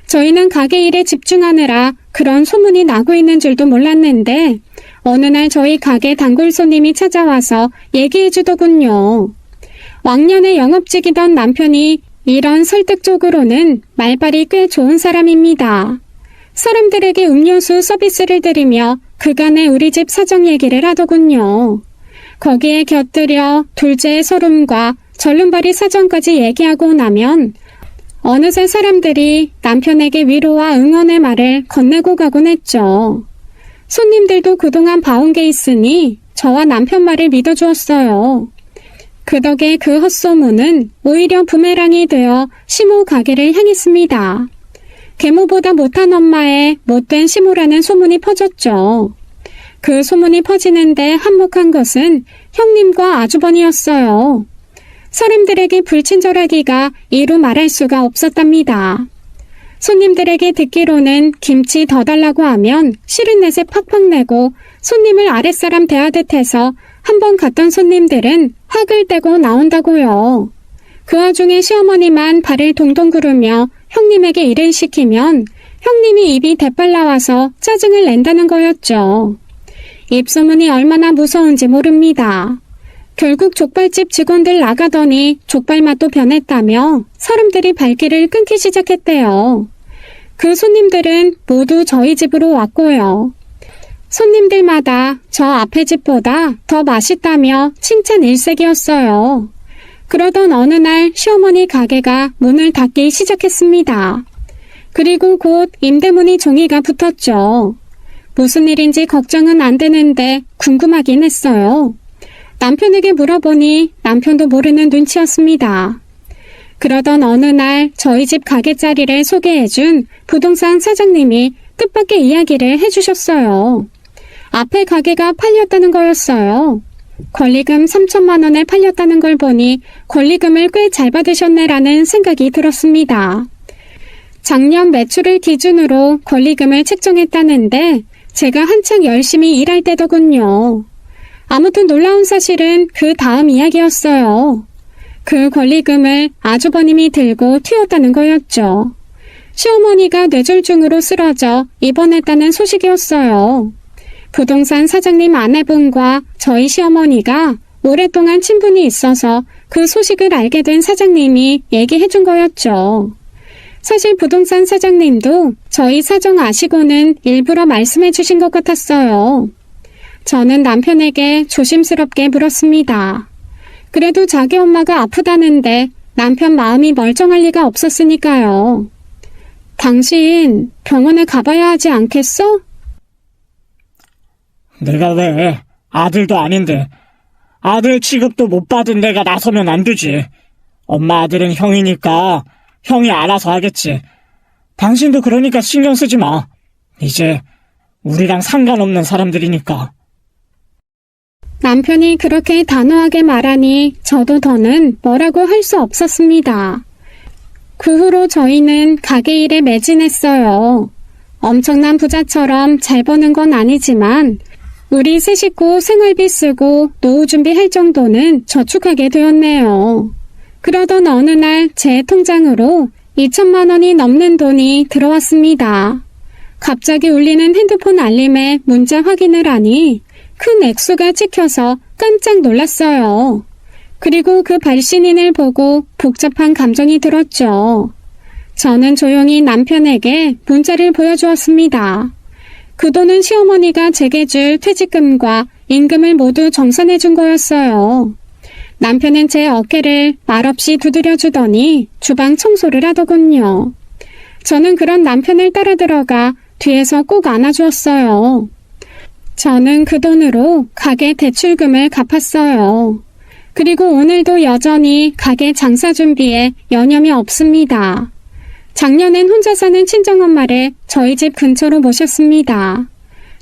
저희는 가게 일에 집중하느라 그런 소문이 나고 있는 줄도 몰랐는데 어느 날 저희 가게 단골 손님이 찾아와서 얘기해 주더군요. 왕년에 영업직이던 남편이 이런 설득 쪽으로는 말발이 꽤 좋은 사람입니다. 사람들에게 음료수 서비스를 드리며 그간의 우리 집 사정 얘기를 하더군요. 거기에 곁들여 둘째의 서름과 절름발이 사정까지 얘기하고 나면 어느새 사람들이 남편에게 위로와 응원의 말을 건네고 가곤 했죠. 손님들도 그동안 봐온 게 있으니 저와 남편 말을 믿어주었어요. 그 덕에 그 헛소문은 오히려 부메랑이 되어 시모 가게를 향했습니다. 계모보다 못한 엄마의 못된 시모라는 소문이 퍼졌죠. 그 소문이 퍼지는데 한몫한 것은 형님과 아주버니였어요. 사람들에게 불친절하기가 이루 말할 수가 없었답니다. 손님들에게 듣기로는 김치 더 달라고 하면 싫은 내세 팍팍 내고 손님을 아랫사람 대하듯 해서 한 번 갔던 손님들은 학을 떼고 나온다고요. 그 와중에 시어머니만 발을 동동 구르며 형님에게 일을 시키면 형님이 입이 대빨 나와서 짜증을 낸다는 거였죠. 입소문이 얼마나 무서운지 모릅니다. 결국 족발집 직원들 나가더니 족발 맛도 변했다며 사람들이 발길을 끊기 시작했대요. 그 손님들은 모두 저희 집으로 왔고요. 손님들마다 저 앞에 집보다 더 맛있다며 칭찬 일색이었어요. 그러던 어느 날 시어머니 가게가 문을 닫기 시작했습니다. 그리고 곧 임대문의 종이가 붙었죠. 무슨 일인지 걱정은 안 되는데 궁금하긴 했어요. 남편에게 물어보니 남편도 모르는 눈치였습니다. 그러던 어느 날 저희 집 가게 자리를 소개해준 부동산 사장님이 뜻밖의 이야기를 해주셨어요. 앞에 가게가 팔렸다는 거였어요. 권리금 3천만 원에 팔렸다는 걸 보니 권리금을 꽤 잘 받으셨네라는 생각이 들었습니다. 작년 매출을 기준으로 권리금을 책정했다는데 제가 한창 열심히 일할 때더군요. 아무튼 놀라운 사실은 그 다음 이야기였어요. 그 권리금을 아주버님이 들고 튀었다는 거였죠. 시어머니가 뇌졸중으로 쓰러져 입원했다는 소식이었어요. 부동산 사장님 아내분과 저희 시어머니가 오랫동안 친분이 있어서 그 소식을 알게 된 사장님이 얘기해 준 거였죠. 사실 부동산 사장님도 저희 사정 아시고는 일부러 말씀해 주신 것 같았어요. 저는 남편에게 조심스럽게 물었습니다. 그래도 자기 엄마가 아프다는데 남편 마음이 멀쩡할 리가 없었으니까요. 당신 병원에 가봐야 하지 않겠어? 내가 왜 아들도 아닌데 아들 취급도 못 받은 내가 나서면 안 되지. 엄마 아들은 형이니까 형이 알아서 하겠지. 당신도 그러니까 신경 쓰지 마. 이제 우리랑 상관없는 사람들이니까. 남편이 그렇게 단호하게 말하니 저도 더는 뭐라고 할 수 없었습니다. 그 후로 저희는 가게 일에 매진했어요. 엄청난 부자처럼 잘 버는 건 아니지만 우리 세 식구 생활비 쓰고 노후 준비할 정도는 저축하게 되었네요. 그러던 어느 날 제 통장으로 2천만 원이 넘는 돈이 들어왔습니다. 갑자기 울리는 핸드폰 알림에 문자 확인을 하니 큰 액수가 찍혀서 깜짝 놀랐어요. 그리고 그 발신인을 보고 복잡한 감정이 들었죠. 저는 조용히 남편에게 문자를 보여주었습니다. 그 돈은 시어머니가 제게 줄 퇴직금과 임금을 모두 정산해 준 거였어요. 남편은 제 어깨를 말없이 두드려 주더니 주방 청소를 하더군요. 저는 그런 남편을 따라 들어가 뒤에서 꼭 안아주었어요. 저는 그 돈으로 가게 대출금을 갚았어요. 그리고 오늘도 여전히 가게 장사 준비에 여념이 없습니다. 작년엔 혼자 사는 친정엄마를 저희 집 근처로 모셨습니다.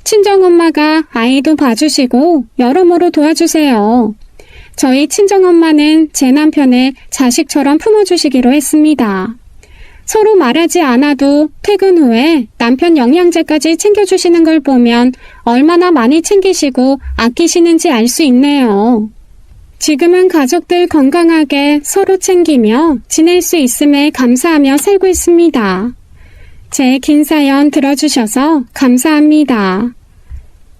친정엄마가 아이도 봐주시고 여러모로 도와주세요. 저희 친정엄마는 제 남편을 자식처럼 품어주시기로 했습니다. 서로 말하지 않아도 퇴근 후에 남편 영양제까지 챙겨주시는 걸 보면 얼마나 많이 챙기시고 아끼시는지 알 수 있네요. 지금은 가족들 건강하게 서로 챙기며 지낼 수 있음에 감사하며 살고 있습니다. 제 긴 사연 들어주셔서 감사합니다.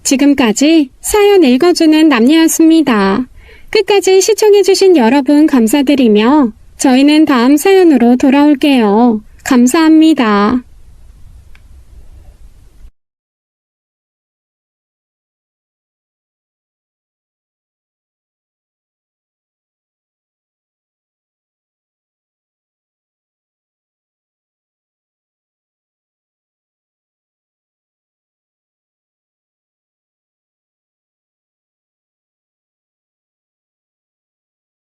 지금까지 사연 읽어주는 남녀였습니다. 끝까지 시청해주신 여러분 감사드리며 저희는 다음 사연으로 돌아올게요. 감사합니다.